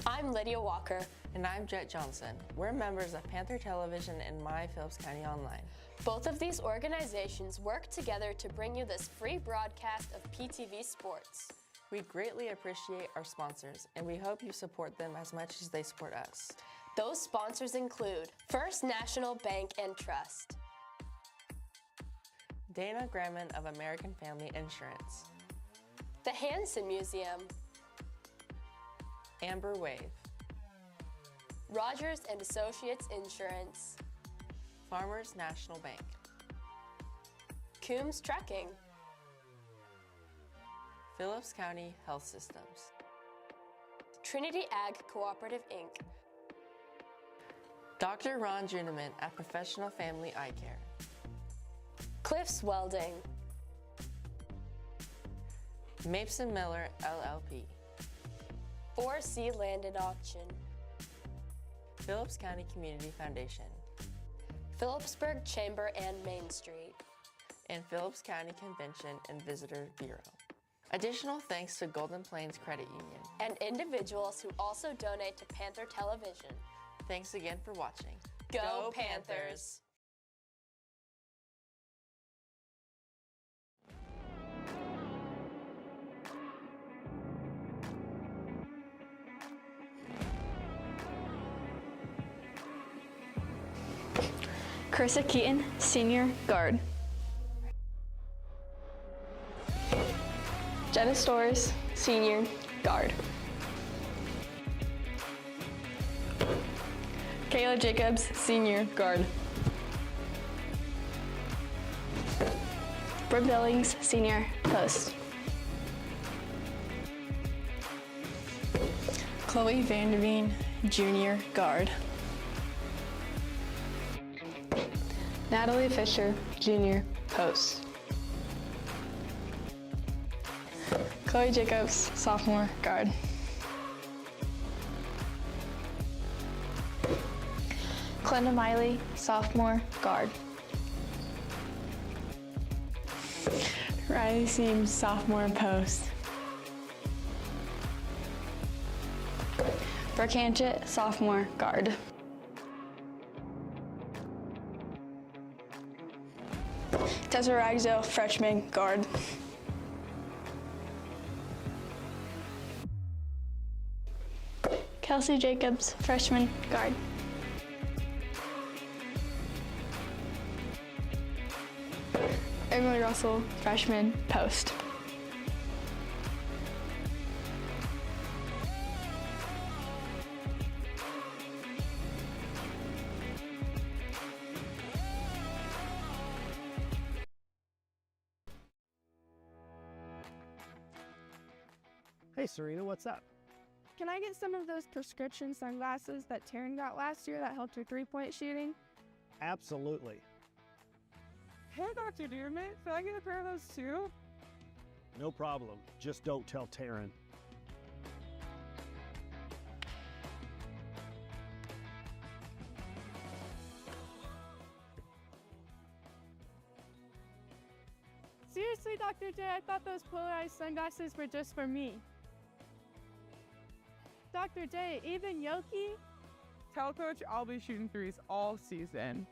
I'm Lydia Walker. And I'm Jet Johnson. We're members of Panther Television and My Phillips County Online. Both of these organizations work together to bring you this free broadcast of PTV sports. We greatly appreciate our sponsors, and we hope you support them as much as they support us. Those sponsors include First National Bank and Trust, Dana Graham of American Family Insurance, the Hansen Museum, Amber Wave, Rogers and Associates Insurance, Farmers National Bank, Coombs Trucking, Phillips County Health Systems, Trinity Ag Cooperative Inc., Dr. Ron Juneman at Professional Family Eye Care, Cliffs Welding, Mason Miller LLP, 4C Land and Auction, Phillips County Community Foundation, Phillipsburg Chamber and Main Street, and Phillips County Convention and Visitor Bureau. Additional thanks to Golden Plains Credit Union and individuals who also donate to Panther Television. Thanks again for watching. Go Panthers! Carissa Keaton, Senior Guard. Jenna Storrs, Senior Guard. Kayla Jacobs, Senior Guard. Brooke Billings, Senior Post. Chloe Vanderveen, Junior Guard. Natalie Fisher, Junior Post. Chloe Jacobs, Sophomore Guard. Glenda Miley, Sophomore Guard. Riley Seams, Sophomore Post. Brooke Hanchett, Sophomore Guard. Tessa Ragzo, Freshman Guard. Kelsey Jacobs, Freshman Guard. Emily Russell, Freshman Post. Hey Serena, what's up? Can I get some of those prescription sunglasses that Taryn got last year that helped her three-point shooting? Absolutely. Hey, Dr. Dearman, can I get a pair of those too? No problem. Just don't tell Taryn. Seriously, Dr. J, I thought those polarized sunglasses were just for me. Dr. J, even Yoki? Tell Coach I'll be shooting threes all season.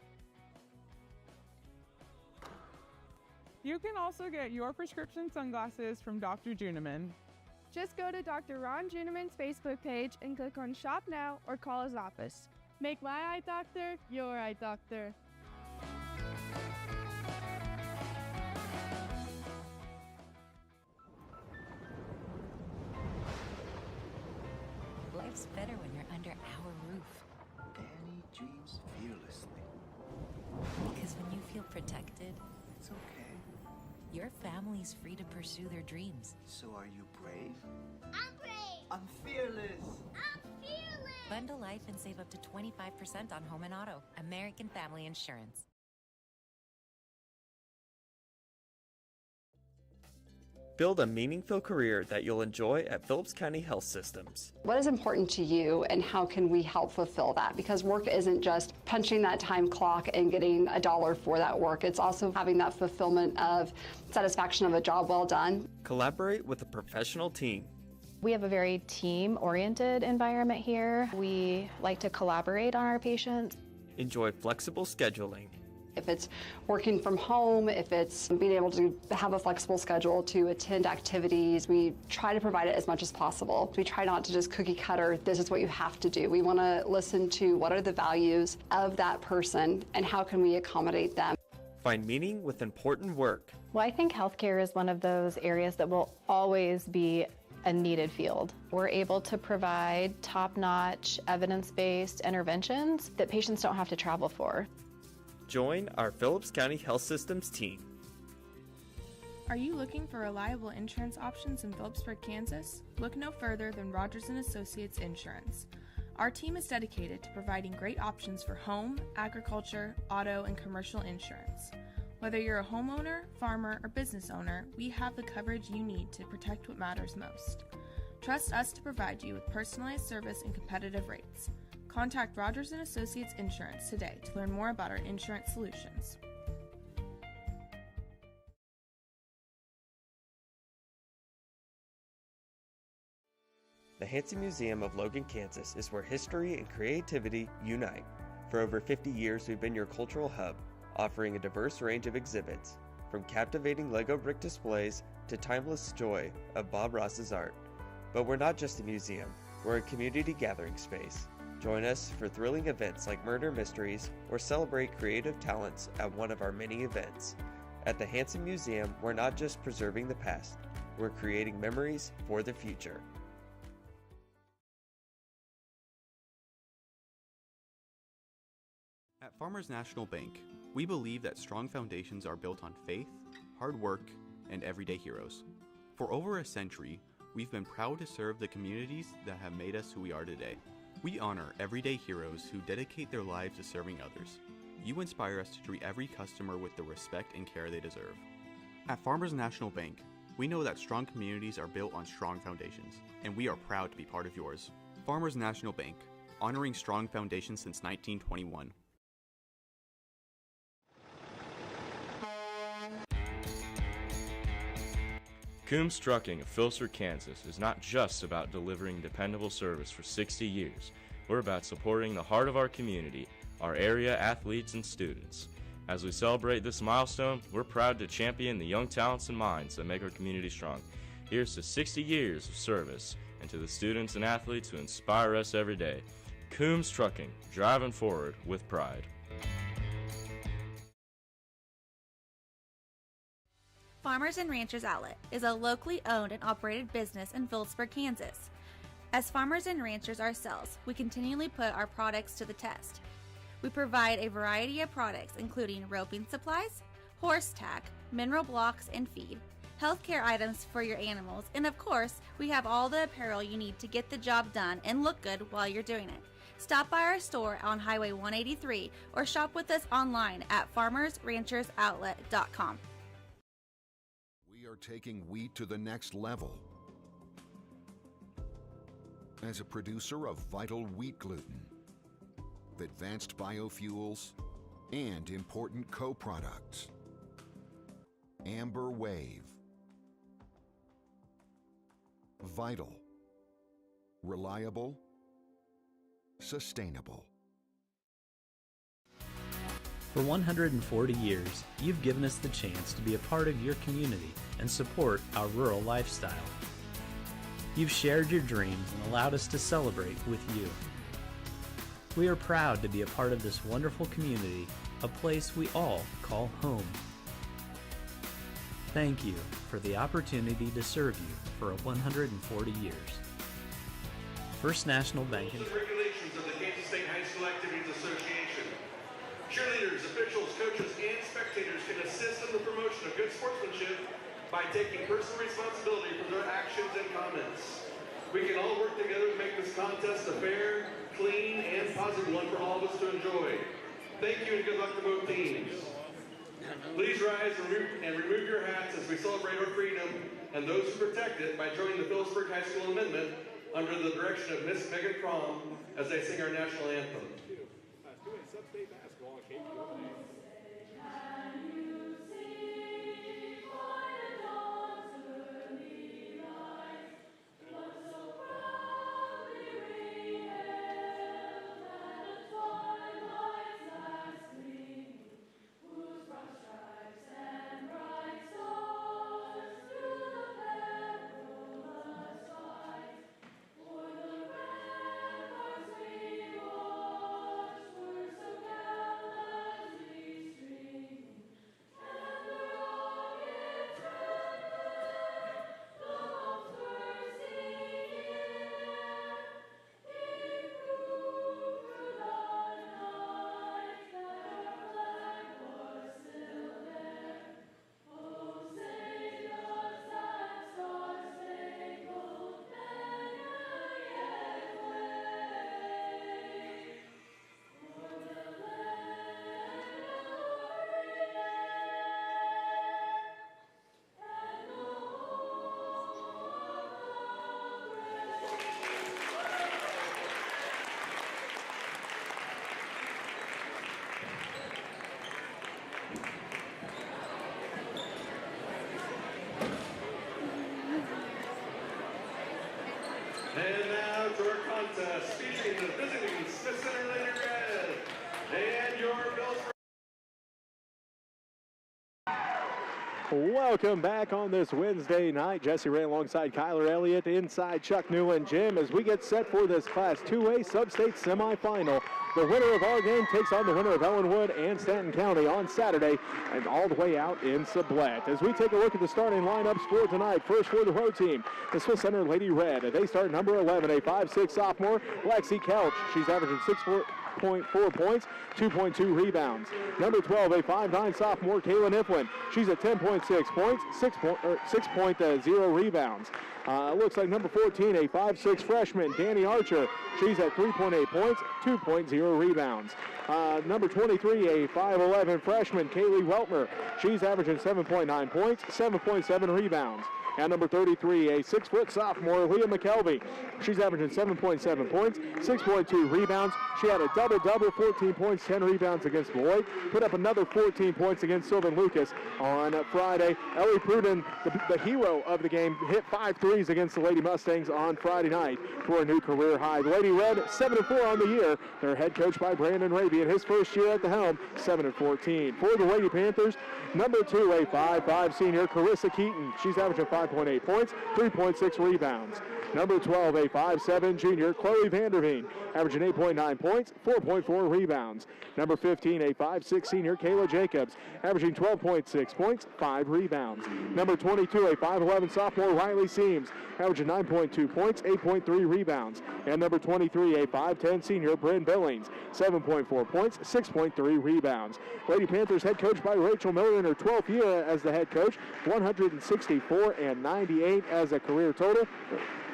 You can also get your prescription sunglasses from Dr. Juneman. Just go to Dr. Ron Juneman's Facebook page and click on Shop Now or call his office. Make my eye doctor your eye doctor. Life's better when you're under our roof. Danny dreams fearlessly. Because when you feel protected, It's okay. your family's free to pursue their dreams. So are you brave? I'm brave. I'm fearless. I'm fearless. Bundle life and save up to 25% on home and auto. American Family Insurance. Build a meaningful career that you'll enjoy at Phillips County Health Systems. What is important to you and how can we help fulfill that? Because work isn't just punching that time clock and getting $1 for that work. It's also having that fulfillment of satisfaction of a job well done. Collaborate with a professional team. We have a very team-oriented environment here. We like to collaborate on our patients. Enjoy flexible scheduling. If it's working from home, if it's being able to have a flexible schedule to attend activities, we try to provide it as much as possible. We try not to just cookie cutter, this is what you have to do. We want to listen to what are the values of that person and how can we accommodate them. Find meaning with important work. Well, I think healthcare is one of those areas that will always be a needed field. We're able to provide top-notch, evidence-based interventions that patients don't have to travel for. Join our Phillips County Health Systems team. Are you looking for reliable insurance options in Phillipsburg, Kansas? Look no further than Rogers & Associates Insurance. Our team is dedicated to providing great options for home, agriculture, auto, and commercial insurance. Whether you're a homeowner, farmer, or business owner, we have the coverage you need to protect what matters most. Trust us to provide you with personalized service and competitive rates. Contact Rogers & Associates Insurance today to learn more about our insurance solutions. The Hansen Museum of Logan, Kansas is where history and creativity unite. For over 50 years, we've been your cultural hub, offering a diverse range of exhibits, from captivating Lego brick displays to timeless joy of Bob Ross's art. But we're not just a museum, we're a community gathering space. Join us for thrilling events like Murder Mysteries or celebrate creative talents at one of our many events. At the Hansen Museum, we're not just preserving the past, we're creating memories for the future. At Farmers National Bank, we believe that strong foundations are built on faith, hard work, and everyday heroes. For over a century, we've been proud to serve the communities that have made us who we are today. We honor everyday heroes who dedicate their lives to serving others. You inspire us to treat every customer with the respect and care they deserve. At Farmers National Bank, we know that strong communities are built on strong foundations, and we are proud to be part of yours. Farmers National Bank, honoring strong foundations since 1921. Coombs Trucking of Phillipsburg, Kansas is not just about delivering dependable service for 60 years. We're about supporting the heart of our community, our area athletes and students. As we celebrate this milestone, we're proud to champion the young talents and minds that make our community strong. Here's to 60 years of service, and to the students and athletes who inspire us every day. Coombs Trucking, driving forward with pride. Farmers and Ranchers Outlet is a locally owned and operated business in Phillipsburg, Kansas. As farmers and ranchers ourselves, we continually put our products to the test. We provide a variety of products including roping supplies, horse tack, mineral blocks and feed, healthcare items for your animals, and of course, we have all the apparel you need to get the job done and look good while you're doing it. Stop by our store on Highway 183 or shop with us online at farmersranchersoutlet.com. We are taking wheat to the next level. As a producer of vital wheat gluten, advanced biofuels, and important co-products, Amber Wave. Vital, reliable, sustainable. For 140 years, you've given us the chance to be a part of your community and support our rural lifestyle. You've shared your dreams and allowed us to celebrate with you. We are proud to be a part of this wonderful community, a place we all call home. Thank you for the opportunity to serve you for 140 years. First National Bank. Regulations of the Kansas State High School Activities Association. Cheerleaders, officials, coaches, and spectators can assist in the promotion of good sportsmanship by taking personal responsibility for their actions and comments. We can all work together to make this contest a fair, clean, and positive one for all of us to enjoy. Thank you and good luck to both teams. Please rise and remove your hats as we celebrate our freedom and those who protect it by joining the Phillipsburg High School Amendment under the direction of Miss Megan Crom as they sing our national anthem. contest featuring the visiting Smith Center Lady Red and your Phillipsburg. Welcome back on this Wednesday night. Jesse Ray alongside Kyler Elliott inside Chuck Newland Gym as we get set for this Class 2A Sub-State semifinal. The winner of our game takes on the winner of Ellenwood and Stanton County on Saturday and all the way out in Sublette. As we take a look at the starting lineups for tonight, first for the road team, the Smith Center Lady Red. They start number 11, a 5'6" sophomore, Lexi Couch. She's averaging 6.4 points, 2.2 rebounds. Number 12, a 5'9" sophomore, Kayla Niflin. She's at 10.6 points, 6.0 rebounds. Looks like number 14, a 5'6" freshman, Danny Archer. She's at 3.8 points, 2.0 rebounds. Number 23, a 5'11" freshman, Kaylee Weltmer. She's averaging 7.9 points, 7.7 rebounds. And number 33, a 6' sophomore, Leah McKelvey. She's averaging 7.7 points, 6.2 rebounds. She had a double-double, 14 points, 10 rebounds against Beloit. Put up another 14 points against Sylvan Lucas on Friday. Ellie Pruden, the hero of the game, hit 5 threes against the Lady Mustangs on Friday night for a new career high. The Lady Red, 7-4 on the year. They're head coached by Brandon Raby in his first year at the helm, 7-14. For the Lady Panthers, number 2, a 5'5" senior, Carissa Keaton. She's averaging 5.8 points, 3.6 rebounds. Number 12, a 5'7" junior, Chloe Vanderveen, averaging 8.9 points, 4.4 rebounds. Number 15, a 5'6" senior, Kayla Jacobs, averaging 12.6 points, 5 rebounds. Number 22, a 5'11" sophomore, Riley Seams, averaging 9.2 points, 8.3 rebounds. And number 23, a 5'10" senior, Bryn Billings, 7.4 points, 6.3 rebounds. Lady Panthers head coached by Rachel Miller in her 12th year as the head coach, 164 and 98 as a career total.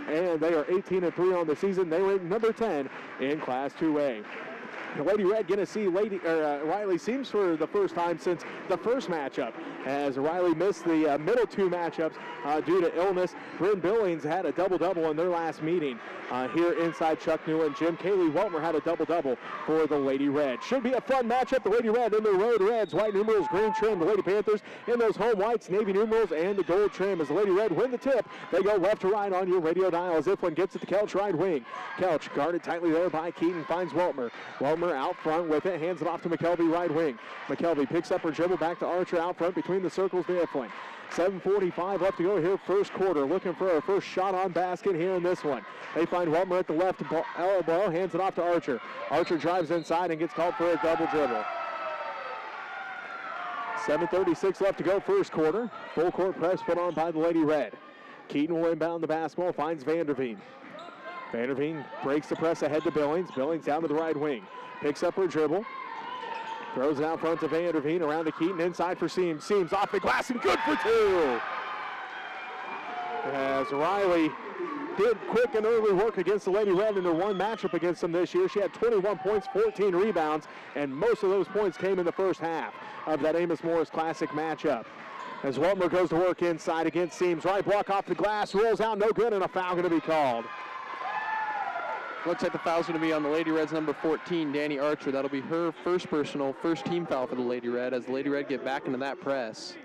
And they are 18-3 on the season. They rank number 10 in Class 2A. The Lady Red going to see Riley Seams for the first time since the first matchup, as Riley missed the middle 2 matchups due to illness. Bryn Billings had a double-double in their last meeting here inside Chuck Newland Gym. Kaylee Weltmer had a double-double for the Lady Red. Should be a fun matchup. The Lady Red in their road reds, white numerals, green trim. The Lady Panthers in those home whites, navy numerals, and the gold trim. As the Lady Red win the tip, they go left to right on your radio dial as if one gets it to Couch right wing. Couch guarded tightly there by Keaton, finds Weltmer. Weltmer out front with it, hands it off to McKelvey right wing. McKelvey picks up her dribble back to Archer out front between the circles to Iflin. 7:45 left to go here, first quarter. Looking for her first shot on basket here in this one. They find Weltmer at the left elbow, hands it off to Archer. Archer drives inside and gets called for a double dribble. 7:36 left to go, first quarter. Full court press put on by the Lady Red. Keaton will inbound the basketball, finds Vanderveen. Vanderveen breaks the press ahead to Billings. Billings down to the right wing. Picks up her dribble. Throws it out front to Vanderveen, around to Keaton, inside for Seams. Seams off the glass and good for 2. As Riley did quick and early work against the Lady Red in their one matchup against them this year. She had 21 points, 14 rebounds, and most of those points came in the first half of that Amos Morris Classic matchup. As Weltmer goes to work inside against Seams. Right block off the glass, rolls out, no good, and a foul going to be called. Looks like the foul's going to be on the Lady Red's number 14, Danny Archer. That'll be her first team foul for the Lady Red as the Lady Red get back into that press.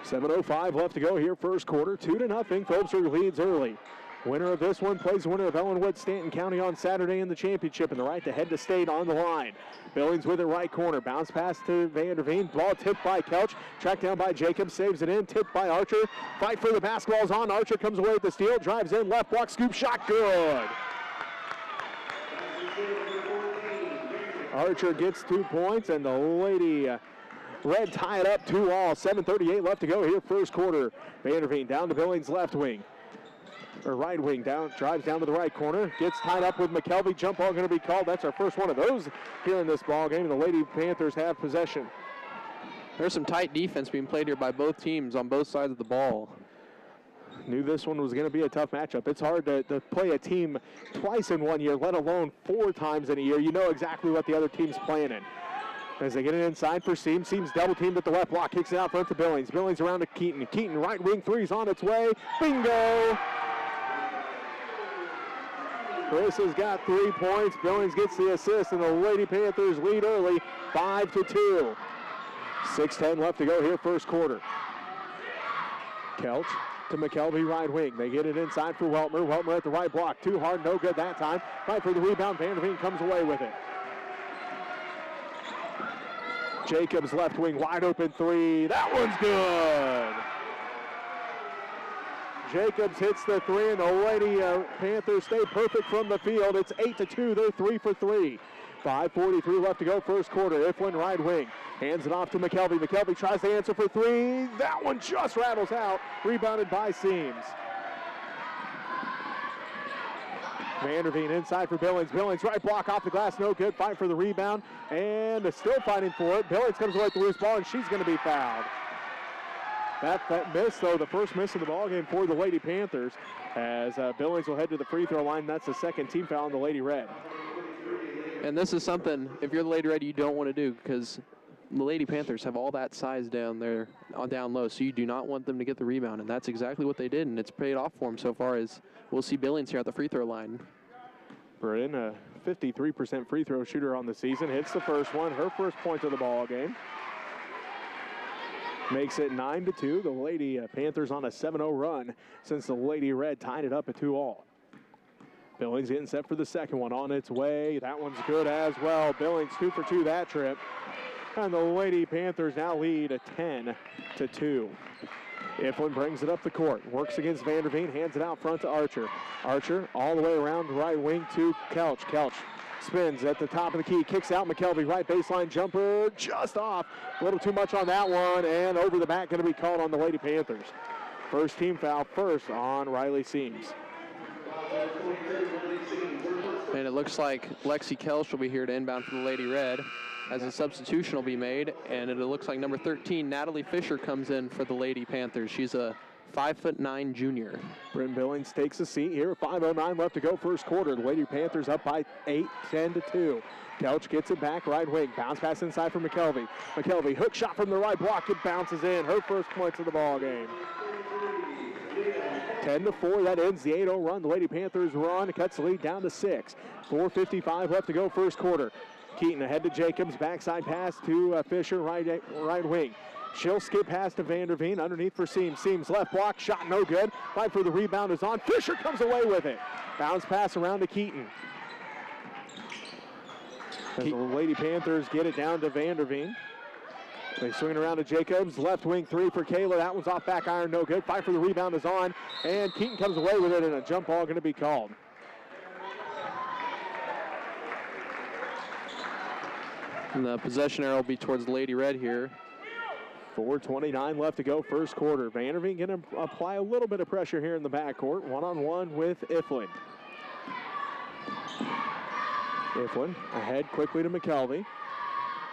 7:05 left to go here, first quarter. 2-0. Phillipsburg leads early. Winner of this one plays winner of Ellenwood Stanton County on Saturday in the championship, and the right to head to state on the line. Billings with it right corner. Bounce pass to Vanderveen. Ball tipped by Couch. Tracked down by Jacobs. Saves it in. Tipped by Archer. Fight for the basketball's on. Archer comes away with the steal. Drives in. Left block. Scoop shot. Good. Archer gets 2 points, and the Lady Red tie it up 2-all. 7:38 left to go here, first quarter. Vanderveen down to Billings left wing. Or right wing, down, drives down to the right corner. Gets tied up with McKelvey. Jump ball going to be called. That's our first one of those here in this ball game. The Lady Panthers have possession. There's some tight defense being played here by both teams on both sides of the ball. Knew this one was going to be a tough matchup. It's hard to play a team twice in 1 year, let alone 4 times in a year. You know exactly what the other team's playing in. As they get it inside for Seams. Seams double teamed at the left block. Kicks it out front to Billings. Billings around to Keaton. Keaton right wing, three's on its way. Bingo! Chris has got 3 points. Billings gets the assist, and the Lady Panthers lead early, 5-2. 6:10 left to go here, first quarter. Kelch to McKelvey, right wing. They get it inside for Weltmer. Weltmer at the right block. Too hard, no good that time. Fight for the rebound. Vanderveen comes away with it. Jacobs left wing, wide open three. That one's good. Jacobs hits the three, and the Lady Panthers stay perfect from the field. It's 8-2. They're 3 for 3. 5:43 left to go, first quarter. Iflin, right wing. Hands it off to McKelvey. McKelvey tries to answer for three. That one just rattles out. Rebounded by Seams. Vanderveen inside for Billings. Billings right block off the glass, no good. Fight for the rebound, and still fighting for it. Billings comes away with the loose ball, and she's going to be fouled. That miss, though, the first miss of the ballgame for the Lady Panthers, as Billings will head to the free throw line. That's the second team foul on the Lady Red. And this is something, if you're the Lady Red, you don't want to do, because the Lady Panthers have all that size down there, down low, so you do not want them to get the rebound, and that's exactly what they did, and it's paid off for them so far. As we'll see Billings here at the free throw line. Britton, a 53% free throw shooter on the season, hits the first one, her first point of the ball game. Makes it 9-2. The Lady Panthers on a 7-0 run since the Lady Red tied it up at 2-all. Billings getting set for the second one, on its way. That one's good as well. Billings 2 for 2 that trip. And the Lady Panthers now lead at 10-2. Iflin brings it up the court, works against Vanderveen, hands it out front to Archer. Archer all the way around the right wing to Kelch. Kelch spins at the top of the key, kicks out McKelvey, right baseline jumper, just off. A little too much on that one, and over the back going to be called on the Lady Panthers. First team foul first on Riley Seams. And it looks like Lexi Kelch will be here to inbound for the Lady Red, as a substitution will be made, and it looks like number 13, Natalie Fisher, comes in for the Lady Panthers. She's a 5'9" junior. Bryn Billings takes a seat here. 5:09 left to go, first quarter. The Lady Panthers up by 8, 10-2. Kelch gets it back, right wing. Bounce pass inside for McKelvey. McKelvey, hook shot from the right block. It bounces in. Her first points of the ball game. 10-4, that ends the 8-0 run. The Lady Panthers run, cuts the lead down to 6. 4:55 left to go, first quarter. Keaton ahead to Jacobs, backside pass to Fisher, right wing. She'll skip past to Vanderveen, underneath for Seams. Seams left block, shot no good. Fight for the rebound is on. Fisher comes away with it. Bounce pass around to Keaton. As the Lady Panthers get it down to Vanderveen. They swing it around to Jacobs, left wing three for Kayla. That one's off back iron, no good. Fight for the rebound is on, and Keaton comes away with it, and a jump ball going to be called. And the possession arrow will be towards Lady Red here. 4:29 left to go, first quarter. Vanderveen going to apply a little bit of pressure here in the backcourt. One-on-one with Iflin. Iflin ahead quickly to McKelvey.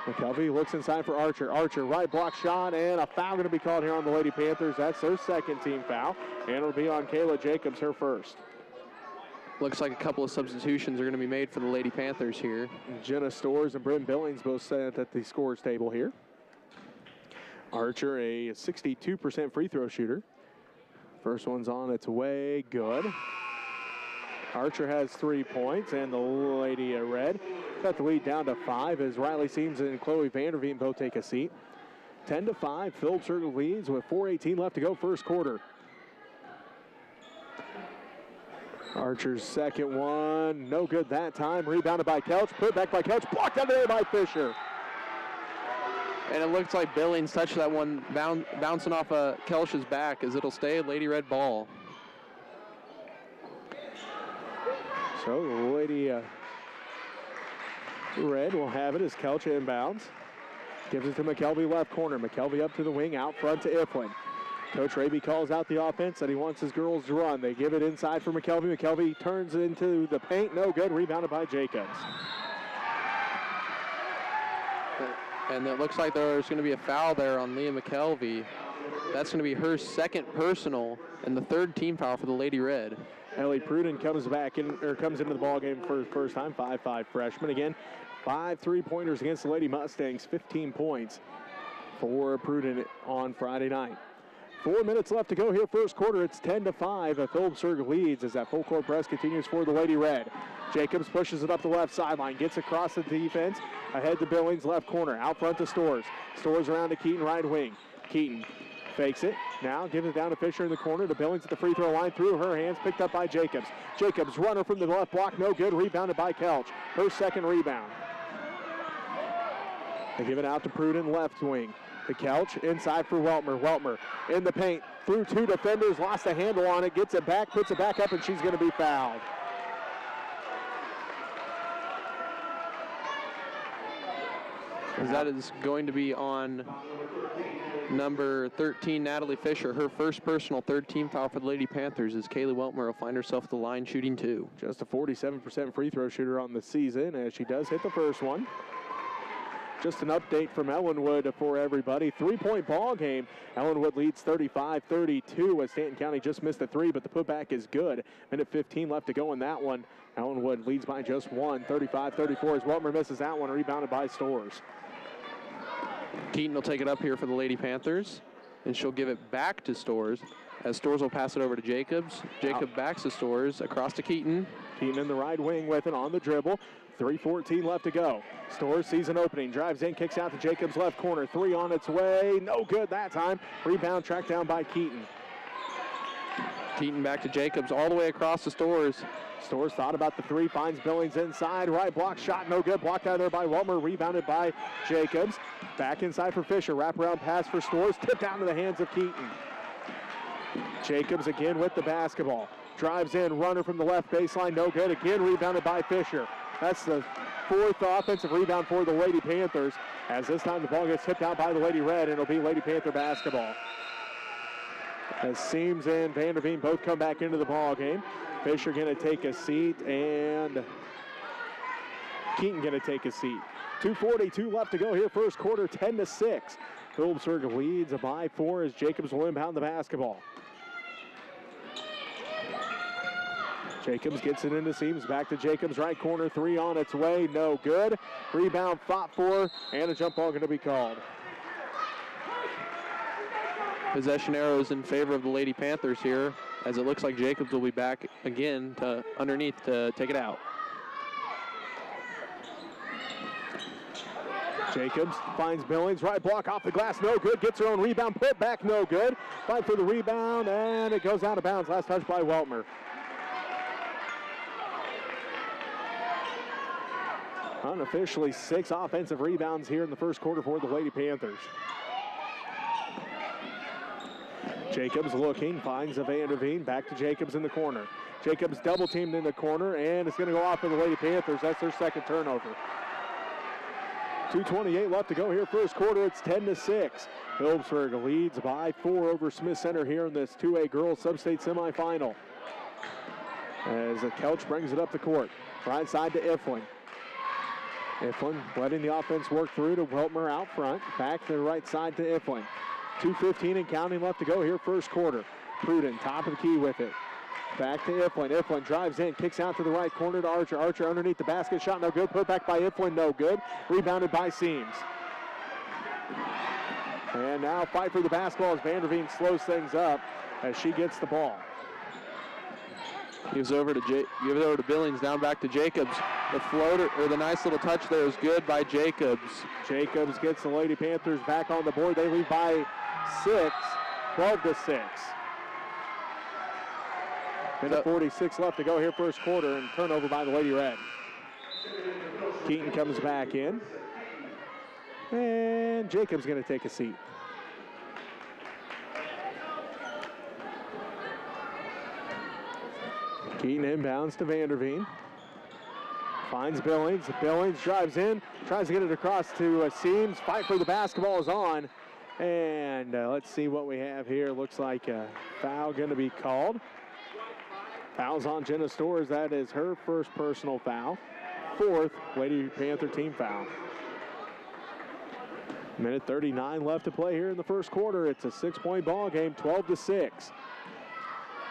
McKelvey looks inside for Archer. Archer, right block shot, and a foul going to be called here on the Lady Panthers. That's their second team foul, and it'll be on Kayla Jacobs, her first. Looks like a couple of substitutions are going to be made for the Lady Panthers here. Jenna Storrs and Bryn Billings both set at the scorers table here. Archer, a 62% free throw shooter. First one's on its way, good. Archer has 3 points, and the Lady Red cut the lead down to 5 as Riley Seams and Chloe Vanderveen both take a seat. 10-5, Phillips Circle leads with 4:18 left to go, first quarter. Archer's second one, no good that time. Rebounded by Kelch, put back by Kelch, blocked out of there by Fisher. And it looks like Billings touched that one, bouncing off Kelch's back, as it'll stay a Lady Red ball. So the Lady Red will have it as Kelch inbounds. Gives it to McKelvey, left corner. McKelvey up to the wing, out front to Iflin. Coach Raby calls out the offense that he wants his girls to run. They give it inside for McKelvey. McKelvey turns it into the paint. No good. Rebounded by Jacobs. And it looks like there's going to be a foul there on Leah McKelvey. That's going to be her second personal and the third team foul for the Lady Red. Ellie Pruden comes into the ball game for the first time. 5'5" freshman. Again, 5 3-pointers against the Lady Mustangs. 15 points for Pruden on Friday night. 4 minutes left to go here, first quarter. It's 10-5. Phillipsburg leads as that full court press continues for the Lady Red. Jacobs pushes it up the left sideline, gets across the defense, ahead to Billings, left corner, out front to Storrs. Storrs around to Keaton, right wing. Keaton fakes it, Now gives it down to Fisher in the corner to Billings at the free throw line. Through her hands, picked up by Jacobs. Jacobs, runner from the left block, no good. Rebounded by Kelch. Her second rebound. They give it out to Pruden, left wing. To Kelch, inside for Weltmer. Weltmer in the paint, through two defenders, lost a handle on it, gets it back, puts it back up, and she's going to be fouled. That is going to be on number 13, Natalie Fisher. Her first personal third-team foul for the Lady Panthers as Kaylee Weltmer will find herself at the line shooting 2. Just a 47% free throw shooter on the season, as she does hit the first one. Just an update from Ellenwood for everybody. 3-point ball game. Ellenwood leads 35-32 as Stanton County just missed a 3, but the putback is good. Minute 15 left to go in that one. Ellenwood leads by just 1, 35-34 as Weltmer misses that one, rebounded by Storrs. Keaton will take it up here for the Lady Panthers, and she'll give it back to Storrs as Storrs will pass it over to Jacobs. Jacob backs to Storrs, across to Keaton. Keaton in the right wing with it on the dribble. 3:14 left to go. Storrs sees an opening, drives in, kicks out to Jacobs' left corner. 3 on its way, no good that time. Rebound tracked down by Keaton. Keaton back to Jacobs, all the way across to Storrs. Storrs thought about the 3, finds Billings inside. Right block shot, no good. Blocked out there by Weltmer, rebounded by Jacobs. Back inside for Fisher. Wraparound pass for Storrs, tipped out into the hands of Keaton. Jacobs again with the basketball. Drives in, runner from the left baseline, no good. Again rebounded by Fisher. That's the 4th offensive rebound for the Lady Panthers, as this time the ball gets tipped out by the Lady Red, and it'll be Lady Panther basketball. As Seams and Vanderveen both come back into the ball game. Fisher going to take a seat, and Keaton going to take a seat. 2:42 left to go here, first quarter, 10-6. Phillipsburg leads by 4 as Jacobs will inbound the basketball. Jacobs gets it into Seams, back to Jacobs, right corner, 3 on its way, no good. Rebound fought for, and a jump ball going to be called. Possession arrows in favor of the Lady Panthers here, as it looks like Jacobs will be back again to underneath to take it out. Jacobs finds Billings, right block off the glass, no good. Gets her own rebound, put back, no good. Fight for the rebound, and it goes out of bounds. Last touch by Weltmer. Unofficially 6 offensive rebounds here in the first quarter for the Lady Panthers. Jacobs looking, finds a Vanderveen, back to Jacobs in the corner. Jacobs double teamed in the corner, and it's going to go off for the Lady Panthers. That's their second turnover. 2:28 left to go here, first quarter. It's 10-6. Phillipsburg leads by 4 over Smith Center here in this 2A girls sub-state semifinal. As Kelch brings it up the court. Right side to Iflin. Iflin letting the offense work through to Weltmer out front. Back to the right side to Iflin. 2:15 and counting left to go here, first quarter. Pruden, top of the key with it. Back to Iflin. Iflin drives in, kicks out to the right corner to Archer. Archer underneath the basket, shot no good. Put back by Iflin, no good. Rebounded by Seams. And now fight for the basketball as Vanderveen slows things up as she gets the ball. Gives over to Billings, down back to Jacobs. The floater, or the nice little touch there is good by Jacobs. Jacobs gets the Lady Panthers back on the board. They lead by 6, 12-6. Minute 46 left to go here, first quarter, and turnover by the Lady Red. Keaton comes back in. And Jacobs going to take a seat. Keaton inbounds to Vanderveen. Finds Billings. Billings drives in, tries to get it across to Seams. Fight for the basketball is on. And let's see what we have here. Looks like a foul going to be called. Foul's on Jenna Storrs. That is her first personal foul. 4th Lady Panther team foul. Minute 39 left to play here in the first quarter. It's a 6-point ball game, 12-6.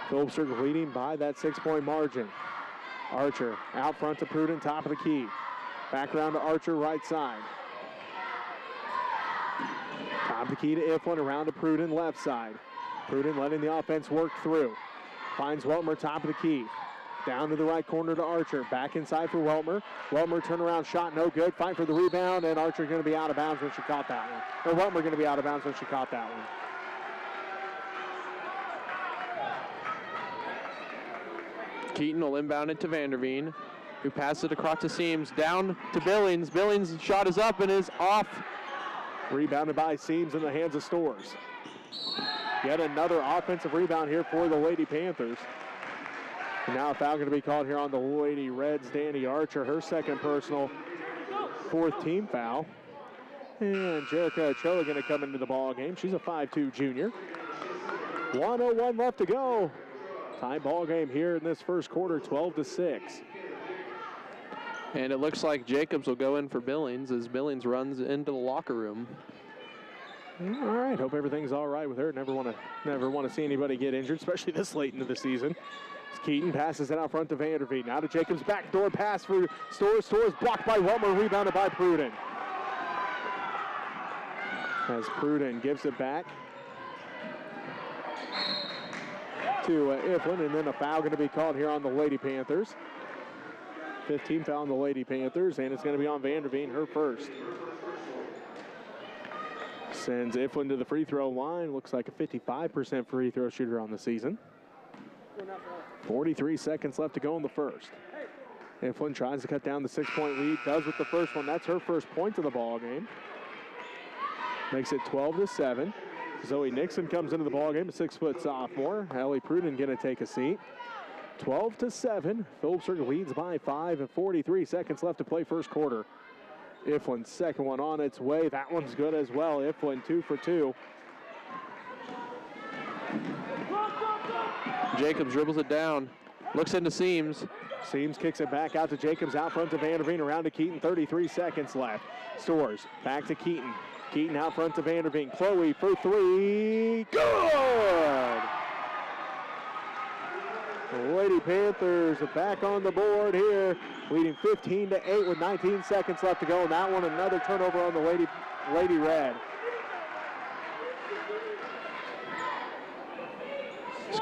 Phillipsburg leading by that 6-point margin. Archer out front to Pruden, top of the key. Back around to Archer, right side. Top of the key to Iflin, around to Pruden, left side. Pruden letting the offense work through. Finds Weltmer, top of the key. Down to the right corner to Archer. Back inside for Weltmer. Weltmer turnaround shot, no good. Fight for the rebound, and Archer going to be out of bounds when she caught that one. Or Weltmer going to be out of bounds when she caught that one. Keaton will inbound it to Vanderveen, who passes it across to Seams, down to Billings. Billings' shot is up and is off. Rebounded by Seams in the hands of Stores. Yet another offensive rebound here for the Lady Panthers. And now a foul going to be called here on the Lady Reds. Danny Archer, her second personal, fourth team foul. And Jerica Ochoa going to come into the ball game. She's a 5'2" junior. 1:01 left to go. Tie ball game here in this first quarter, 12-6. And it looks like Jacobs will go in for Billings as Billings runs into the locker room. All right, hope everything's all right with her. Never want to see anybody get injured, especially this late into the season. As Keaton passes it out front to Vanderveen. Now to Jacobs, backdoor pass for Stores. Stores blocked by Weltmer, rebounded by Pruden. As Pruden gives it back to Iflin, and then a foul going to be called here on the Lady Panthers. 15 foul on the Lady Panthers, and it's going to be on Vanderveen, her first. Sends Iflin to the free throw line. Looks like a 55% free throw shooter on the season. 43 seconds left to go in the first. Iflin tries to cut down the 6-point lead. Does with the first one. That's her first point of the ball game. Makes it 12-7. Zoe Nixon comes into the ball game, a 6-foot sophomore. Ellie Pruden going to take a seat. 12-7. Phillipsburg leads by 5 and 43 seconds left to play first quarter. Iflin's second one on its way. That one's good as well. Iflin 2 for 2. Jacobs dribbles it down. Looks into Seams. Seams kicks it back out to Jacobs, out front to Vanderveen, around to Keaton. 33 seconds left. Stores back to Keaton. Keaton out front to Vanderveen. Chloe for three. Good! The Lady Panthers are back on the board here, leading 15-8 with 19 seconds left to go. And that one, another turnover on the Lady Red.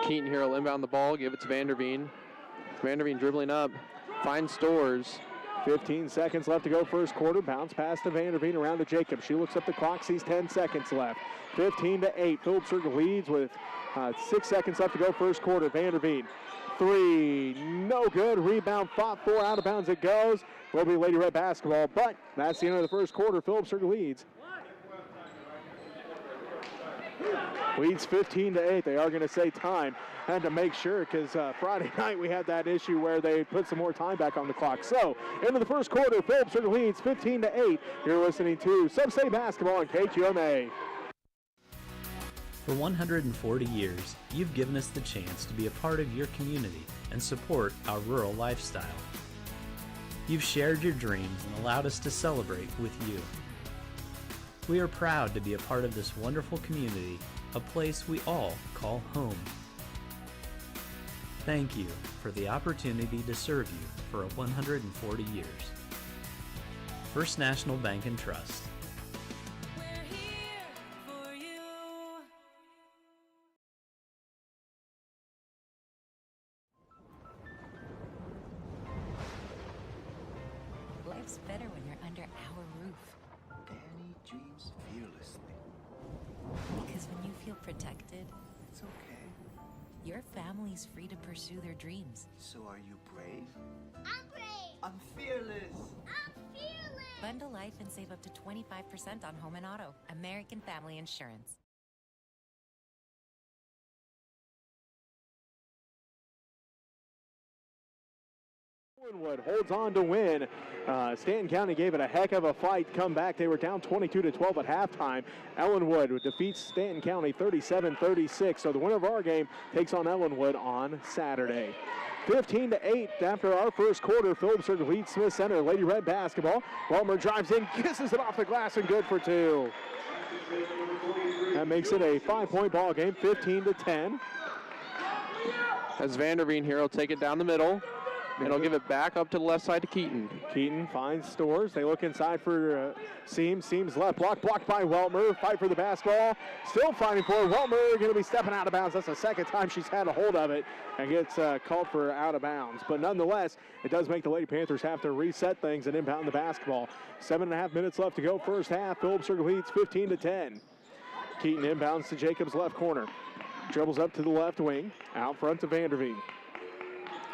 Keaton here will inbound the ball, give it to Vanderveen. Vanderveen dribbling up, finds Stores. 15 seconds left to go first quarter. Bounce pass to Vanderveen, around to Jacobs. She looks up the clock, sees 10 seconds left. 15-8. Phillipsburg leads with 6 seconds left to go first quarter. Vanderveen, three, no good. Rebound fought for, out of bounds it goes. Will be Lady Red basketball, but that's the end of the first quarter. Phillipsburg leads. Leads 15-8. They are going to say time. Had to make sure because Friday night we had that issue where they put some more time back on the clock. So, into the first quarter, Phillipsburg leads 15-8. You're listening to Sub-State Basketball on KQMA. For 140 years, you've given us the chance to be a part of your community and support our rural lifestyle. You've shared your dreams and allowed us to celebrate with you. We are proud to be a part of this wonderful community, a place we all call home. Thank you for the opportunity to serve you for 140 years. First National Bank and Trust. Life's better when you're under our roof. Danny dreams fearlessly. Because when you feel protected, It's okay. your family's free to pursue their dreams. So are you brave? I'm brave. I'm fearless. I'm fearless. Bundle life and save up to 25% on home and auto. American Family Insurance. Ellenwood holds on to win. Stanton County gave it a heck of a fight. Come back. They were down 22-12 at halftime. Ellenwood defeats Stanton County 37-36. So the winner of our game takes on Ellenwood on Saturday. 15-8 after our first quarter. Phillipsburg leads Smith Center. Lady Red basketball. Weltmer drives in, kisses it off the glass, and good for two. That makes it a 5-point ball game, 15-10. As Vanderveen here will take it down the middle. And he'll give it back up to the left side to Keaton. Keaton finds Stores. They look inside for Seams. Seams left block, blocked by Weltmer. Fight for the basketball. Still fighting for it. Weltmer going to be stepping out of bounds. That's the second time she's had a hold of it and gets called for out of bounds. But nonetheless, it does make the Lady Panthers have to reset things and inbound the basketball. 7.5 minutes left to go first half. Phillipsburg leads 15-10. Keaton inbounds to Jacobs' left corner. Dribbles up to the left wing. Out front to Vanderveen.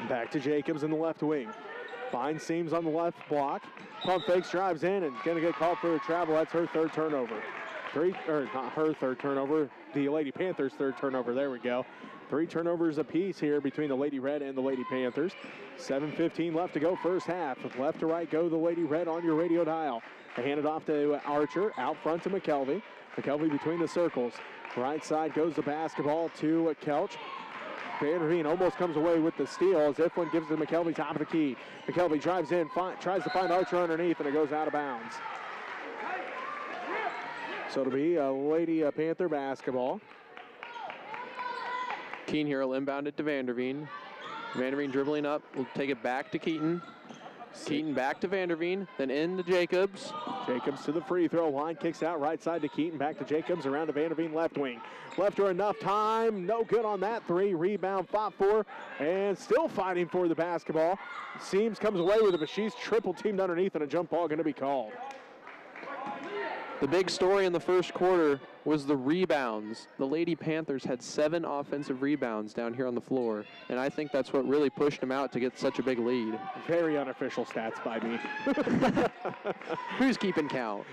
Back to Jacobs in the left wing. Finds seams on the left block. Pump fakes, drives in, and going to get called for a travel. That's her third turnover. Not her third turnover, the Lady Panthers' third turnover. There we go. 3 turnovers apiece here between the Lady Red and the Lady Panthers. 7:15 left to go first half. Left to right go the Lady Red on your radio dial. They hand it off to Archer, out front to McKelvey. McKelvey between the circles. Right side goes the basketball to Kelch. Vanderveen almost comes away with the steal as Iflin gives it to McKelvey, top of the key. McKelvey drives in, tries to find Archer underneath, and it goes out of bounds. So it'll be a Lady Panther basketball. Keaton here will inbound it to Vanderveen. Vanderveen dribbling up, will take it back to Keaton. Keaton back to Vanderveen, then in to Jacobs. Jacobs to the free throw line, kicks out right side to Keaton, back to Jacobs, around to Vanderveen left wing. Left her enough time, no good on that 3. Rebound fought for, and still fighting for the basketball. Seams comes away with it, but she's triple teamed underneath, and a jump ball going to be called. The big story in the first quarter was the rebounds. The Lady Panthers had 7 offensive rebounds down here on the floor, and I think that's what really pushed them out to get such a big lead. Very unofficial stats by me. Who's keeping count?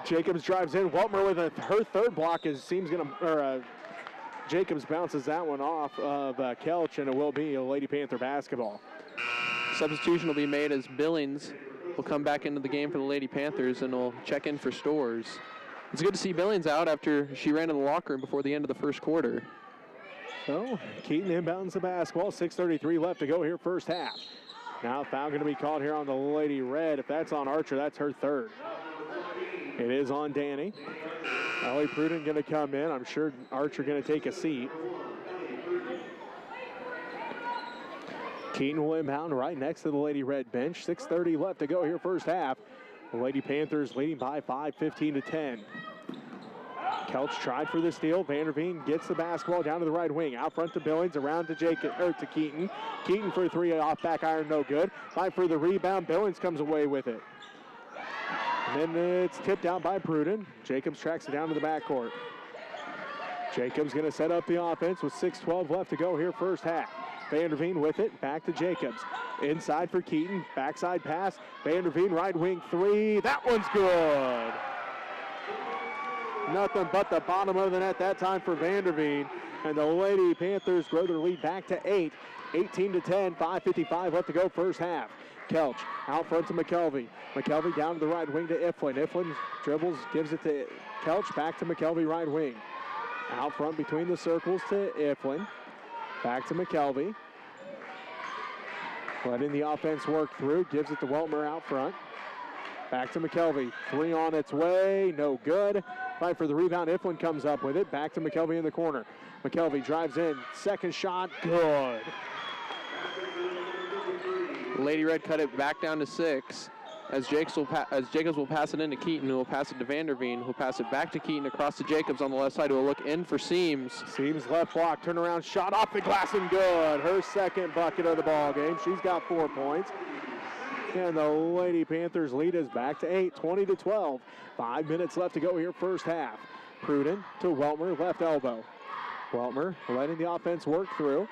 Jacobs drives in. Weltmer with her third block is Jacobs bounces that one off of Kelch, and it will be a Lady Panther basketball. Substitution will be made as Billings will come back into the game for the Lady Panthers and will check in for Stores. It's good to see Billings out after she ran in the locker room before the end of the first quarter. So Keaton inbounds the basketball. 6:33 left to go here first half. Now foul going to be called here on the Lady Red. If that's on Archer, that's her third. It is on Danny. Ellie Pruden going to come in. I'm sure Archer going to take a seat. Keaton will inbound right next to the Lady Red bench. 6:30 left to go here first half. The Lady Panthers leading by 5, 15-10. Kelch tried for the steal. Vanderveen gets the basketball down to the right wing. Out front to Billings, around to to Keaton. Keaton for 3 off back iron, no good. Fight for the rebound. Billings comes away with it. And then it's tipped out by Pruden. Jacobs tracks it down to the backcourt. Jacobs going to set up the offense with 6:12 left to go here first half. Vanderveen with it, back to Jacobs. Inside for Keaton, backside pass. Vanderveen, right wing 3. That one's good. Nothing but the bottom of the net that time for Vanderveen. And the Lady Panthers grow their lead back to 8. 18-10, 5:55 left to go first half. Kelch out front to McKelvey. McKelvey down to the right wing to Iflin. Iflin dribbles, gives it to Kelch, back to McKelvey right wing. Out front between the circles to Iflin. Back to McKelvey. Letting the offense work through. Gives it to Weltmer out front. Back to McKelvey. 3 on its way. No good. Fight for the rebound. Iflin comes up with it. Back to McKelvey in the corner. McKelvey drives in. Second shot. Good. Lady Red cut it back down to 6. As Jacobs will pass it into Keaton, who will pass it to Vanderveen, who will pass it back to Keaton across to Jacobs on the left side, who will look in for Seams. Seams left block, turnaround shot off the glass and good. Her second bucket of the ball game. She's got 4 points. And the Lady Panthers lead is back to 8, 20-12. 5 minutes left to go here first half. Pruden to Weltmer, left elbow. Weltmer letting the offense work through.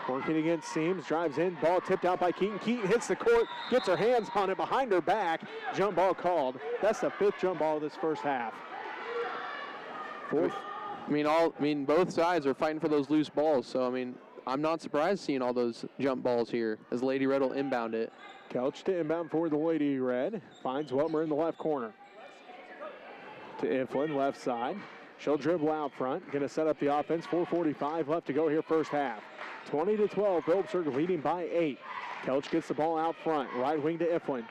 Working against Seams, drives in, ball tipped out by Keaton. Keaton hits the court, gets her hands on it behind her back. Jump ball called. That's the 5th jump ball of this first half. Fourth. Both sides are fighting for those loose balls, so I'm not surprised seeing all those jump balls here as Lady Red will inbound it. Kelch to inbound for the Lady Red. Finds Weltmer in the left corner. To Iflin, left side. She'll dribble out front. Going to set up the offense. 4:45 left to go here first half. 20-12, Phillipsburg leading by 8. Kelch gets the ball out front, right wing to Iflin.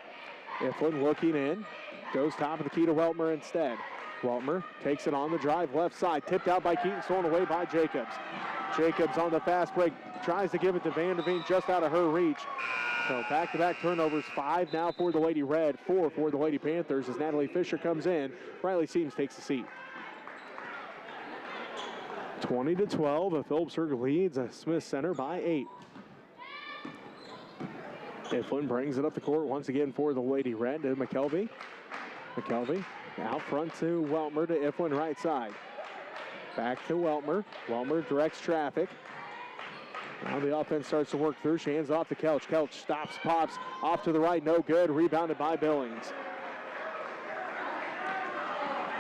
Iflin looking in, goes top of the key to Weltmer instead. Weltmer takes it on the drive, left side, tipped out by Keaton, stolen away by Jacobs. Jacobs on the fast break, tries to give it to Vanderveen, just out of her reach. So back-to-back turnovers, 5 now for the Lady Red, 4 for the Lady Panthers as Natalie Fisher comes in. Riley Seams takes the seat. 20-12, Phillipsburg leads Smith Center by 8. Iflin brings it up the court once again for the Lady Red to McKelvey. McKelvey out front to Weltmer to Iflin right side. Back to Weltmer. Weltmer directs traffic. Now the offense starts to work through. She hands off to Kelch. Kelch stops, pops, off to the right, no good. Rebounded by Billings.